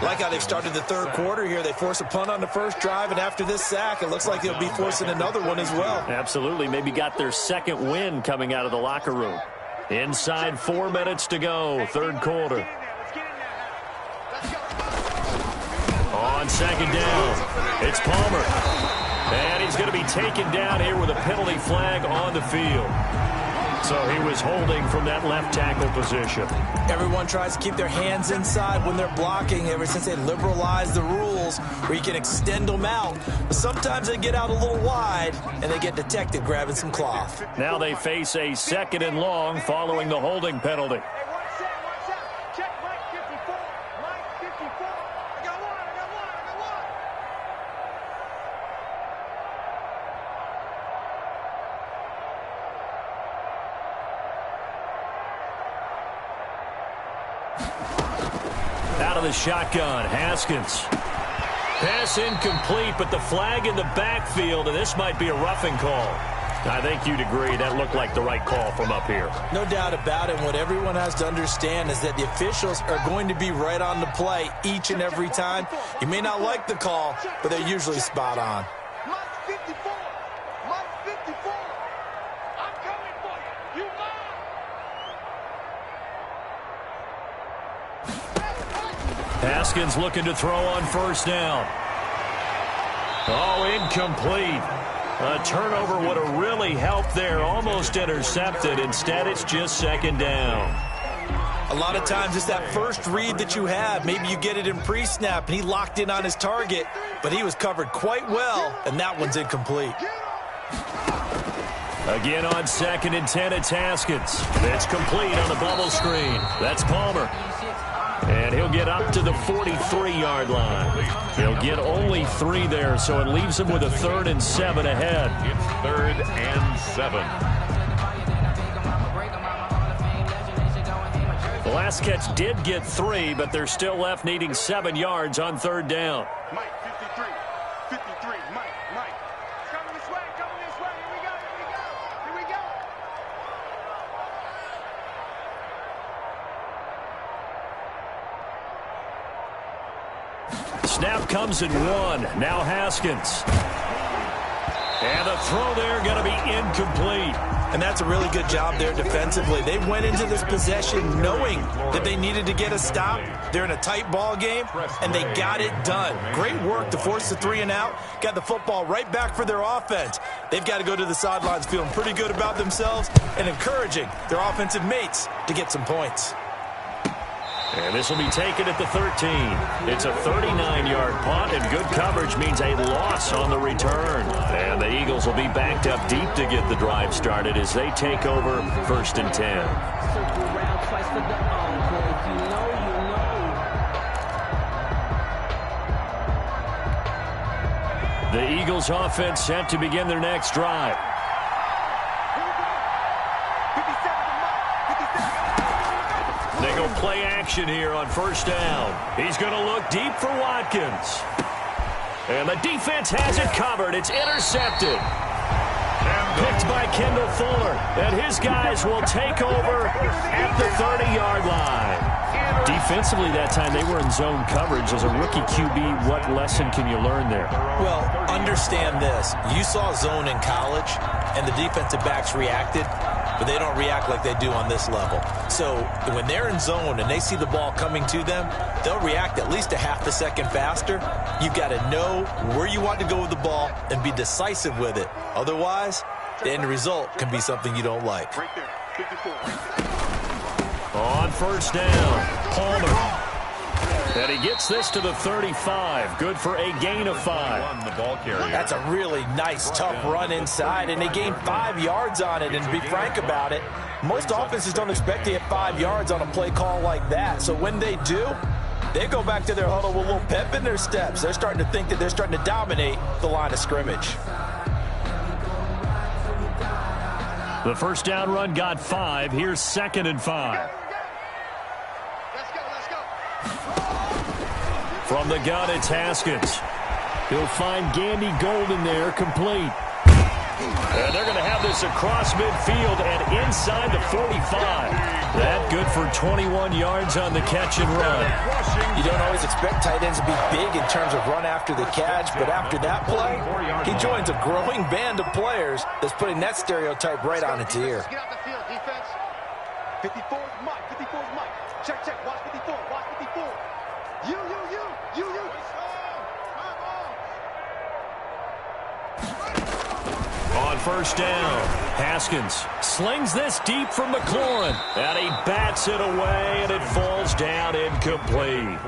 Like how they've started the third quarter here. They force a punt on the first drive, and after this sack, it looks like they'll be forcing another one as well. Absolutely. Maybe got their second win coming out of the locker room. Inside 4 minutes to go, third quarter. On second down, it's Palmer. And he's going to be taken down here with a penalty flag on the field. So he was holding from that left tackle position. Everyone tries to keep their hands inside when they're blocking ever since they liberalized the rules where you can extend them out. But sometimes they get out a little wide and they get detected grabbing some cloth. Now they face a 2nd and long following the holding penalty. Out of the shotgun, Haskins. Pass incomplete, but the flag in the backfield, and this might be a roughing call. I think you'd agree that looked like the right call from up here. No doubt about it. What everyone has to understand is that the officials are going to be right on the play each and every time. You may not like the call, but they're usually spot on. Mike 54. Mike 54. I'm coming for you. You mine. Haskins looking to throw on first down. Oh, incomplete. A turnover would have really helped there. Almost intercepted. Instead, it's just second down. A lot of times it's that first read that you have. Maybe you get it in pre-snap, and he locked in on his target, but he was covered quite well, and that one's incomplete. Again on 2nd and 10, it's Haskins. It's complete on the bubble screen. That's Palmer. And he'll get up to the 43-yard line. He'll get only 3 there, so it leaves him with a 3rd and 7 ahead. It's 3rd and 7. The last catch did get 3, but they're still left needing 7 yards on 3rd down. Mike 53. 53. Mike. Coming this way. Here we go. Snap comes in 1. Now Haskins. And the throw there going to be incomplete. And that's a really good job there defensively. They went into this possession knowing that they needed to get a stop. They're in a tight ball game, and they got it done. Great work to force the 3 and out. Got the football right back for their offense. They've got to go to the sidelines feeling pretty good about themselves and encouraging their offensive mates to get some points. And this will be taken at the 13. It's a 39-yard punt, and good coverage means a loss on the return. And the Eagles will be backed up deep to get the drive started as they take over 1st and 10. Circle round twice for the encore. If you know, you know. The Eagles offense set to begin their next drive. They go play action here on first down. He's going to look deep for Watkins. And the defense has it covered. It's intercepted. Picked by Kendall Fuller. And his guys will take over at the 30-yard line. Defensively that time, they were in zone coverage. As a rookie QB, what lesson can you learn there? Well, understand this. You saw zone in college, and the defensive backs reacted, but they don't react like they do on this level. So when they're in zone and they see the ball coming to them, they'll react at least a half a second faster. You've got to know where you want to go with the ball and be decisive with it. Otherwise, the end result can be something you don't like. Right there. 54. On first down, Palmer. And he gets this to the 35. Good for a gain of 5. The ball carrier. That's a really nice, tough run inside, and they gained 5 yards on it. And to be frank about it, most offenses don't expect to get 5 yards on a play call like that. So when they do, they go back to their huddle with a little pep in their steps. They're starting to think that they're starting to dominate the line of scrimmage. The first down run got 5. Here's 2nd and 5. Let's go. From the gun, it's Haskins. He'll find Gandy Golden there, complete. And they're going to have this across midfield and inside the 45. That good for 21 yards on the catch and run. You don't always expect tight ends to be big in terms of run after the catch, but after that play, he joins a growing band of players that's putting that stereotype right on its ear. Get out the field, defense. 54 is Mike. 54 is Mike. Check. Watch 54. You. first down. Haskins slings this deep from McLaurin, and he bats it away, and it falls down incomplete.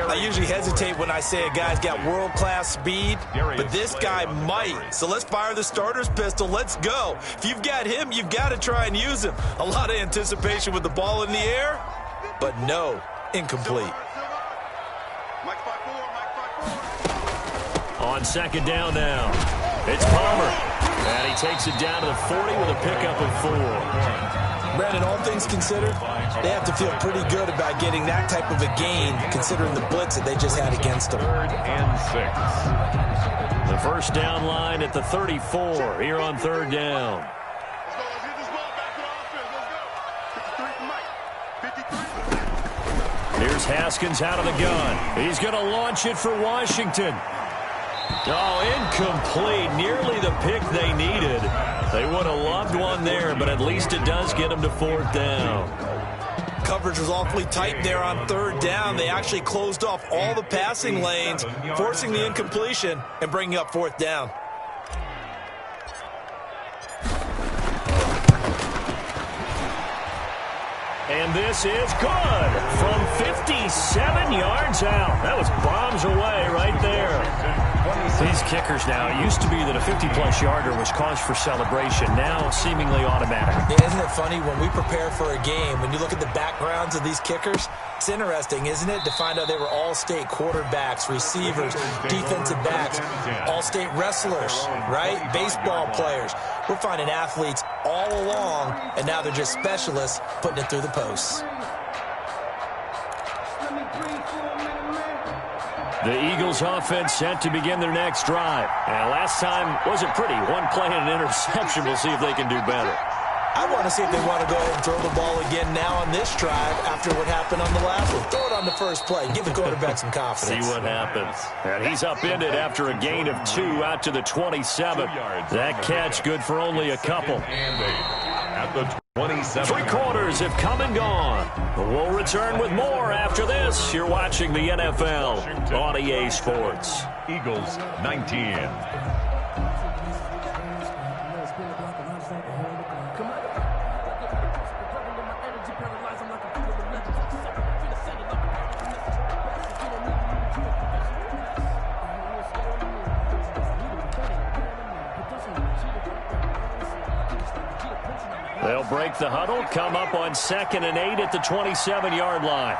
I usually hesitate when I say a guy's got world-class speed, but this guy might. So let's fire the starter's pistol. Let's go. If you've got him, you've got to try and use him. A lot of anticipation with the ball in the air, but no, incomplete. On second down now, it's Palmer, and he takes it down to the 40 with a pickup of 4. Brandon, all things considered, they have to feel pretty good about getting that type of a gain, considering the blitz that they just had against them. 3rd and 6. The first down line at the 34 here on 3rd down. Let's get this ball back to the offense. Let's go. 53. Here's Haskins out of the gun. He's going to launch it for Washington. Oh, incomplete. Nearly the pick they needed. They would have loved one there, but at least it does get them to 4th down. Coverage was awfully tight there on 3rd down. They actually closed off all the passing lanes, forcing the incompletion and bringing up 4th down. And this is good from 57 yards out. That was bombs away right there. These kickers now, it used to be that a 50-plus yarder was cause for celebration. Now seemingly automatic. Yeah, isn't it funny when we prepare for a game, when you look at the backgrounds of these kickers, it's interesting, isn't it, to find out they were all-state quarterbacks, receivers, defensive backs, all-state wrestlers, right? Baseball players. We're finding athletes all along, and now they're just specialists putting it through the posts. The Eagles offense set to begin their next drive. And last time wasn't pretty. One play and an interception. We'll see if they can do better. I want to see if they want to go ahead and throw the ball again now on this drive after what happened on the last one. Throw it on the first play. Give the quarterback some confidence. See what happens. And he's upended after a gain of 2 out to the 27. That catch good for only a couple. And 8 at the 27. 3 quarters have come and gone. We'll return with more after this. You're watching the NFL on EA Sports. Eagles 19. They'll break the huddle, come up on 2nd and 8 at the 27-yard line.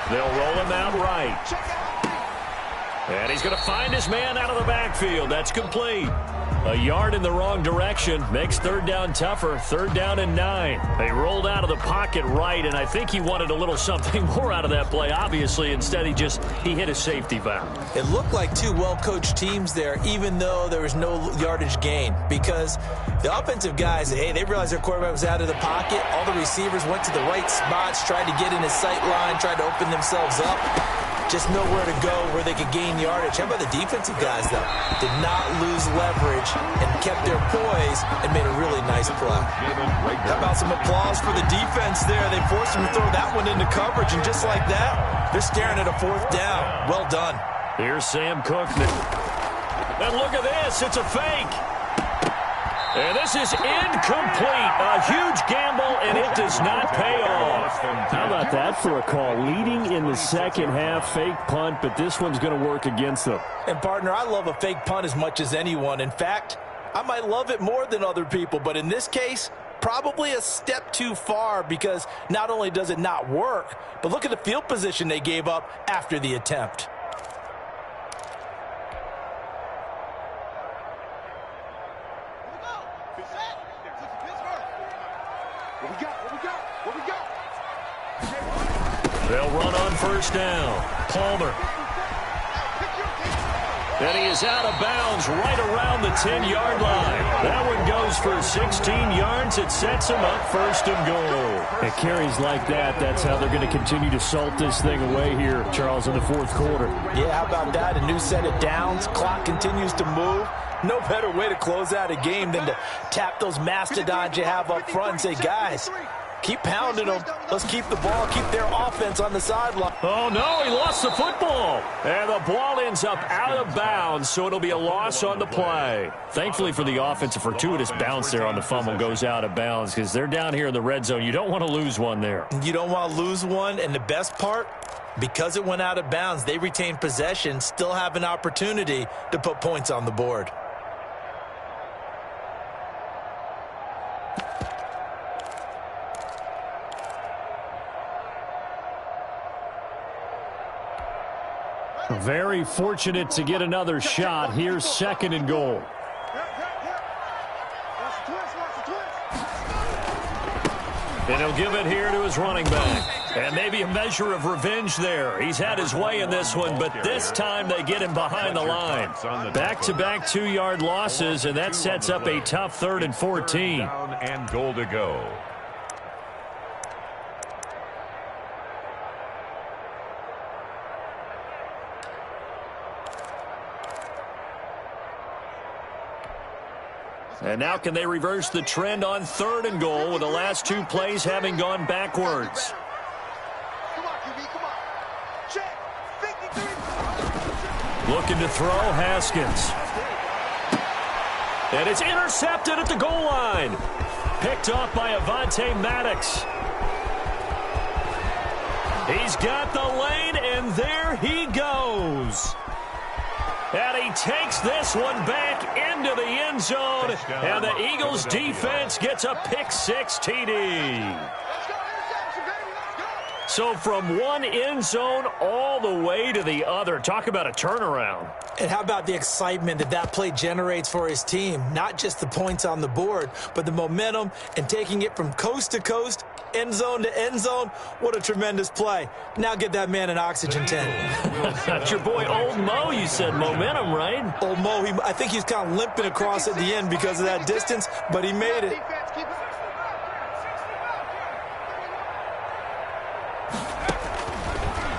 They'll roll him out right. And he's going to find his man out of the backfield. That's complete. A yard in the wrong direction makes 3rd down tougher. 3rd down and 9. They rolled out of the pocket right, and I think he wanted a little something more out of that play, obviously. Instead, he hit a safety valve. It looked like 2 well-coached teams there, even though there was no yardage gain, because the offensive guys, hey, they realized their quarterback was out of the pocket. All the receivers went to the right spots, tried to get in his sight line, tried to open themselves up. Just nowhere to go where they could gain yardage. How about the defensive guys, though? Did not lose leverage and kept their poise and made a really nice play. How about some applause for the defense there? They forced him to throw that one into coverage, and just like that, they're staring at a 4th down. Well done. Here's Sam Cook. And look at this. It's a fake. And this is incomplete. A huge gamble, and it does not pay off. How about that for a call? Leading in the second half, fake punt, but this one's going to work against them. And, partner, I love a fake punt as much as anyone. In fact, I might love it more than other people, but in this case, probably a step too far, because not only does it not work, but look at the field position they gave up after the attempt. They'll run on first down. Palmer. And he is out of bounds right around the 10-yard line. That one goes for 16 yards. It sets him up 1st and goal. It carries like that. That's how they're going to continue to salt this thing away here, Charles, in the 4th quarter. Yeah, how about that? A new set of downs. Clock continues to move. No better way to close out a game than to tap those mastodons you have up front and say, guys, Keep pounding them. Let's keep the ball, keep their offense on the sideline. Oh, no, he lost the football. And the ball ends up out of bounds, so it'll be a loss on the play. Thankfully for the offense, a fortuitous bounce there on the fumble goes out of bounds because they're down here in the red zone. You don't want to lose one there. You don't want to lose one, and the best part, because it went out of bounds, they retain possession, still have an opportunity to put points on the board. Very fortunate to get another shot. Here's 2nd and goal. And he'll give it here to his running back. And maybe a measure of revenge there. He's had his way in this one, but this time they get him behind the line. Back-to-back 2-yard losses, and that sets up a tough 3rd and 14. Down and goal to go. And now can they reverse the trend on 3rd and goal with the last 2 plays having gone backwards? Come on, QB, come on. Check. 53. Looking to throw, Haskins. And it's intercepted at the goal line. Picked off by Avonte Maddox. He's got the lane, and there he goes. And he takes this one back into the end zone. And the Eagles defense gets a pick-6 TD. So from one end zone all the way to the other. Talk about a turnaround. And how about the excitement that play generates for his team? Not just the points on the board, but the momentum and taking it from coast to coast, end zone to end zone. What a tremendous play. Now get that man an oxygen tank. That's your boy Old Mo. You said momentum, right? Old Mo, I think he's kind of limping across at the end because of that distance, but he made it.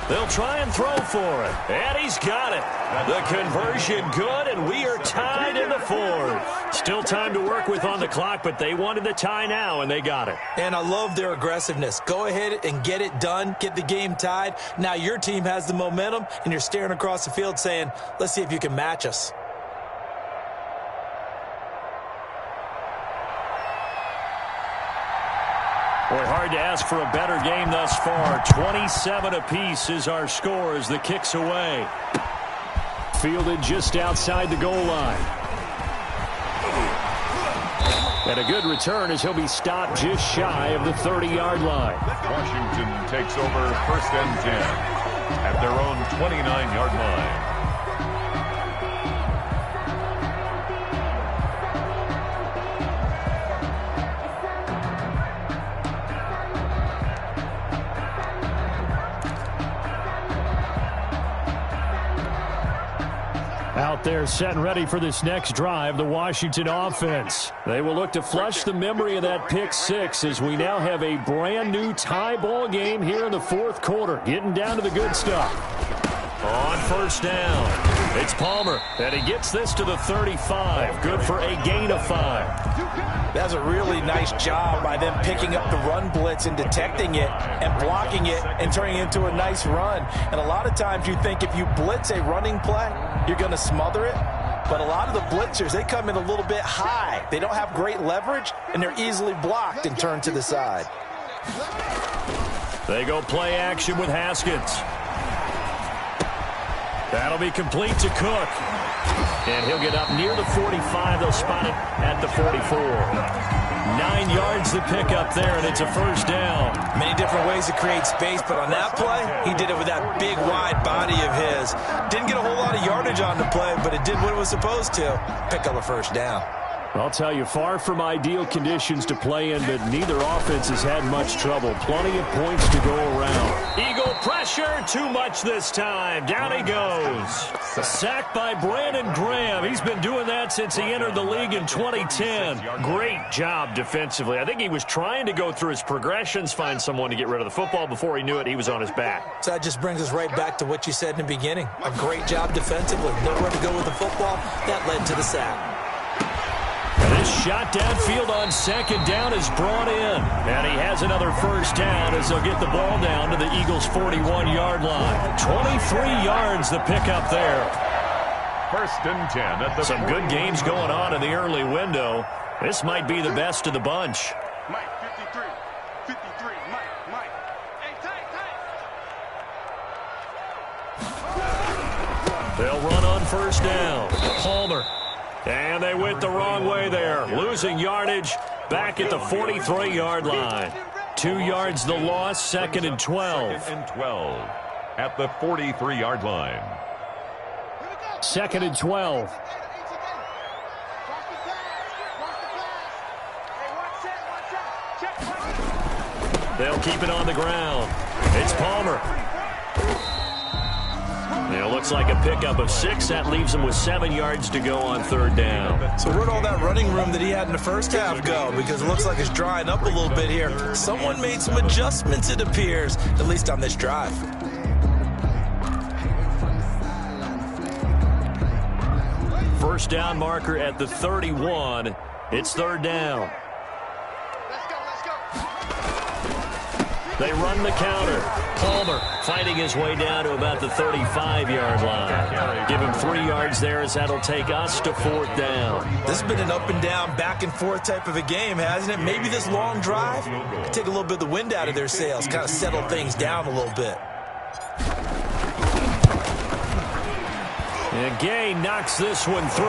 They'll try and throw for it. And he's got it. The conversion good, and we are tied in the 4th. Still time to work with on the clock, but they wanted the tie now, and they got it. And I love their aggressiveness. Go ahead and get it done. Get the game tied. Now your team has the momentum, and you're staring across the field saying, let's see if you can match us. Boy, hard to ask for a better game thus far. 27 apiece is our score as the kick's away. Fielded just outside the goal line. And a good return as he'll be stopped just shy of the 30-yard line. Washington takes over 1st and 10 at their own 29-yard line. Out there set and ready for this next drive, the Washington offense. They will look to flush the memory of that pick-6 as we now have a brand new tie ball game here in the 4th quarter. Getting down to the good stuff. On 1st down, it's Palmer, and he gets this to the 35. Good for a gain of 5. That's a really nice job by them picking up the run blitz and detecting it and blocking it and turning it into a nice run. And a lot of times you think if you blitz a running play, you're going to smother it. But a lot of the blitzers, they come in a little bit high. They don't have great leverage, and they're easily blocked and turned to the side. They go play action with Haskins. That'll be complete to Cook. And he'll get up near the 45. They'll spot it at the 44. 9 yards to pick up there, and it's a 1st down. Many different ways to create space, but on that play, he did it with that big, wide body of his. Didn't get a whole lot of yardage on the play, but it did what it was supposed to. Pick up a 1st down. I'll tell you, far from ideal conditions to play in, but neither offense has had much trouble. Plenty of points to go around. Eagle pressure, too much this time. Down he goes. Sacked by Brandon Graham. He's been doing that since he entered the league in 2010. Great job defensively. I think he was trying to go through his progressions, find someone to get rid of the football. Before he knew it, he was on his back. So that just brings us right back to what you said in the beginning. A great job defensively. Nowhere to go with the football. That led to the sack. This shot downfield on second down is brought in. And he has another first down as they'll get the ball down to the Eagles' 41-yard line. 23 yards the pickup there. First and 10 at the Some good games going on in the early window. This might be the best of the bunch. Mike, 53. 53. Mike. Hey, tight. They'll run on first down. Palmer. And they went the wrong way there. Losing yardage back at the 43-yard line. 2 yards the loss, second and 12. Second and 12 at the 43-yard line. Second and 12. They'll keep it on the ground. It's Palmer. It looks like a pickup of 6. That leaves him with 7 yards to go on third down. So where'd all that running room that he had in the first half go? Because it looks like it's drying up a little bit here. Someone made some adjustments, it appears, at least on this drive. First down marker at the 31. It's third down. They run the counter. Palmer fighting his way down to about the 35-yard line. Give him 3 yards there as that'll take us to fourth down. This has been an up and down, back and forth type of a game, hasn't it? Maybe this long drive could take a little bit of the wind out of their sails, kind of settle things down a little bit. And Gay knocks this one through.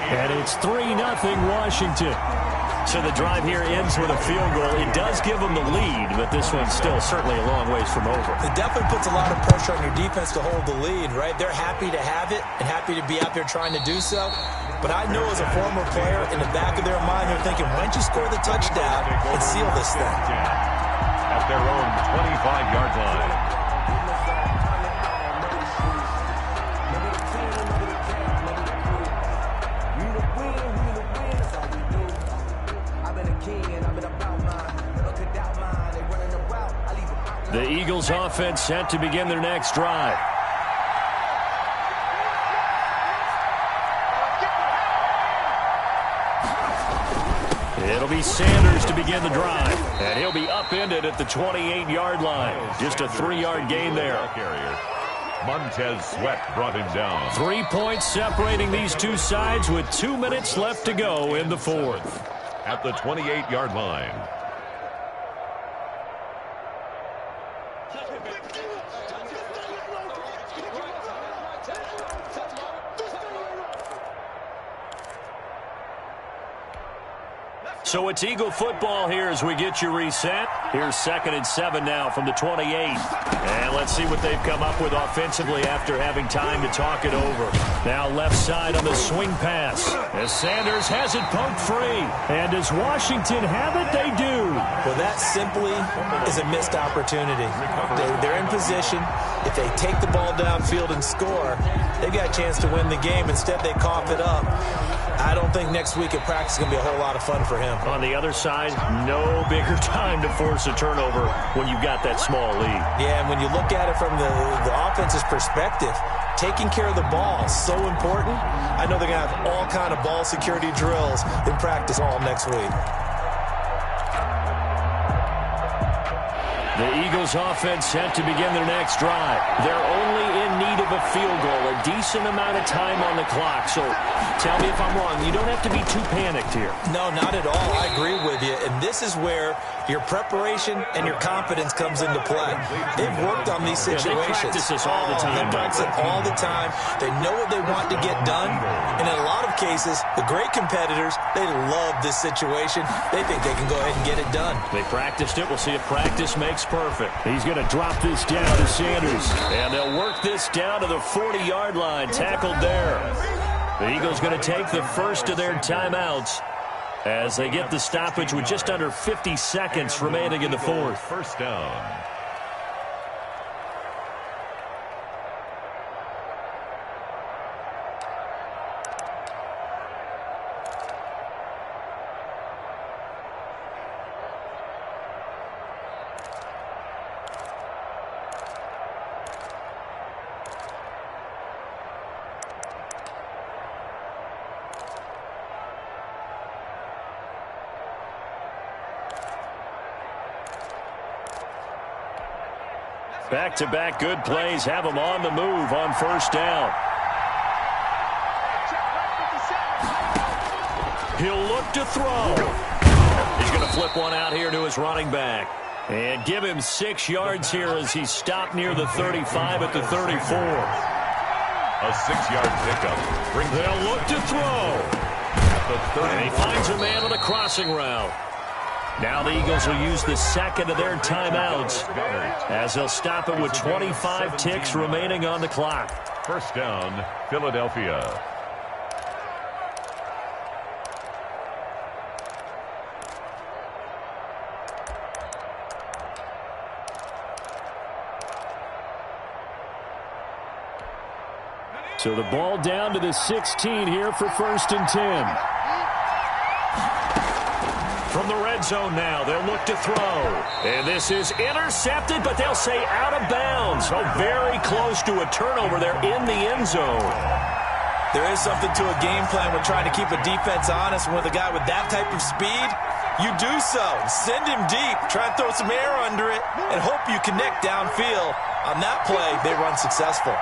And it's 3-0 Washington. So the drive here ends with a field goal. It does give them the lead, but this one's still certainly a long ways from over. It definitely puts a lot of pressure on your defense to hold the lead, right? They're happy to have it and happy to be out there trying to do so. But I know as a former player, in the back of their mind, they're thinking, why don't you score the touchdown and seal this thing? At their own 25-yard line. The Eagles offense set to begin their next drive. It'll be Sanders to begin the drive. And he'll be upended at the 28-yard line. Just a 3-yard gain there. Montez Sweat brought him down. 3 points separating these two sides with 2 minutes left to go in the fourth. At the 28-yard line. So it's Eagle football here as we get you reset. Here's 2nd and 7 now from the 28. And let's see what they've come up with offensively after having time to talk it over. Now left side on the swing pass as Sanders has it poked free. And does Washington have it? They do. Well, that simply is a missed opportunity. They're in position. If they take the ball downfield and score, they've got a chance to win the game. Instead, they cough it up. I don't think next week at practice is going to be a whole lot of fun for him. On the other side, no bigger time to force a turnover when you've got that small lead. Yeah, and when you look at it from the offense's perspective, taking care of the ball is so important. I know they're going to have all kind of ball security drills in practice all next week. The Eagles offense set to begin their next drive. They're only in need of a field goal, a decent amount of time on the clock. So tell me if I'm wrong. You don't have to be too panicked here. No, not at all. I agree with you. And this is where your preparation and your confidence comes into play. They've worked on these situations. They practice this all the time. They practice it all the time. They know what they want to get done. And in a lot of cases, the great competitors, they love this situation. They think they can go ahead and get it done. They practiced it. We'll see if practice makes perfect. He's going to drop this down to Sanders. And they'll work this down to the 40-yard line. Tackled there. The Eagles going to take the first of their timeouts as they get the stoppage with just under 50 seconds remaining in the fourth. First down. Back-to-back good plays have him on the move on first down. He'll look to throw. He's going to flip one out here to his running back. And give him 6 yards here as he's stopped near the 35 at the 34. A 6-yard pickup. They'll look to throw. And he finds a man on the crossing route. Now the Eagles will use the second of their timeouts as they'll stop it with 25 ticks remaining on the clock. First down, Philadelphia. So the ball down to the 16 here for 1st and 10. From the red zone now, they'll look to throw. And this is intercepted, but they'll say out of bounds. So very close to a turnover there in the end zone. There is something to a game plan with trying to keep a defense honest. And with a guy with that type of speed, you do so. Send him deep. Try and throw some air under it and hope you connect downfield. On that play, they run successful.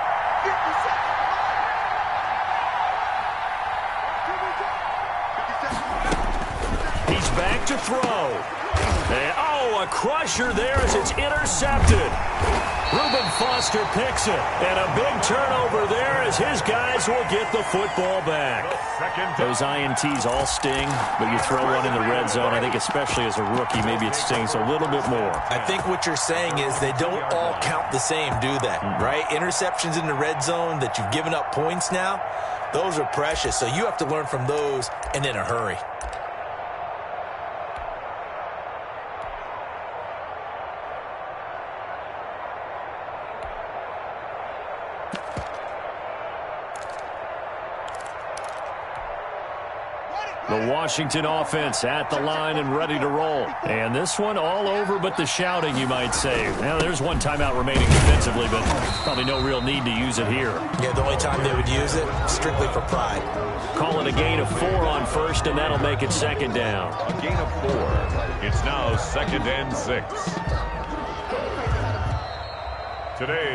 He's back to throw. And, a crusher there as it's intercepted. Reuben Foster picks it. And a big turnover there as his guys will get the football back. Those INTs all sting, but you throw one in the red zone, I think especially as a rookie, maybe it stings a little bit more. I think what you're saying is they don't all count the same, do they? Right? Interceptions in the red zone that you've given up points now, those are precious. So you have to learn from those and in a hurry. The Washington offense at the line and ready to roll. And this one all over but the shouting, you might say. Now, there's one timeout remaining defensively, but probably no real need to use it here. Yeah, the only time they would use it, strictly for pride. Call it a gain of 4 on first, and that'll make it 2nd down. A gain of 4. It's now 2nd and 6.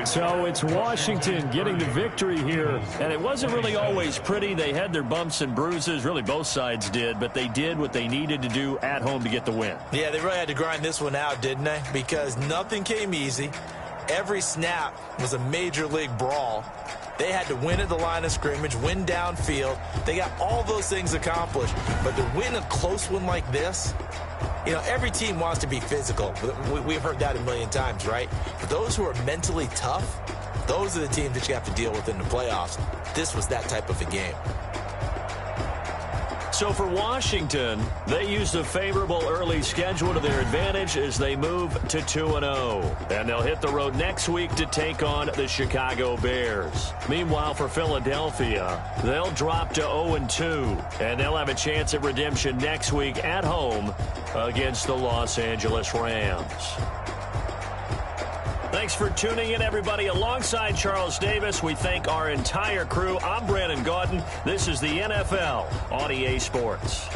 So it's Washington getting the victory here. And it wasn't really always pretty. They had their bumps and bruises. Really, both sides did. But they did what they needed to do at home to get the win. Yeah, they really had to grind this one out, didn't they? Because nothing came easy. Every snap was a major league brawl. They had to win at the line of scrimmage, win downfield. They got all those things accomplished. But to win a close one like this, you know, every team wants to be physical. We've heard that a million times, right? But those who are mentally tough, those are the teams that you have to deal with in the playoffs. This was that type of a game. So for Washington, they used a favorable early schedule to their advantage as they move to 2-0. And they'll hit the road next week to take on the Chicago Bears. Meanwhile, for Philadelphia, they'll drop to 0-2. And they'll have a chance at redemption next week at home against the Los Angeles Rams. Thanks for tuning in, everybody. Alongside Charles Davis, we thank our entire crew. I'm Brandon Gaudin. This is the NFL on EA Sports.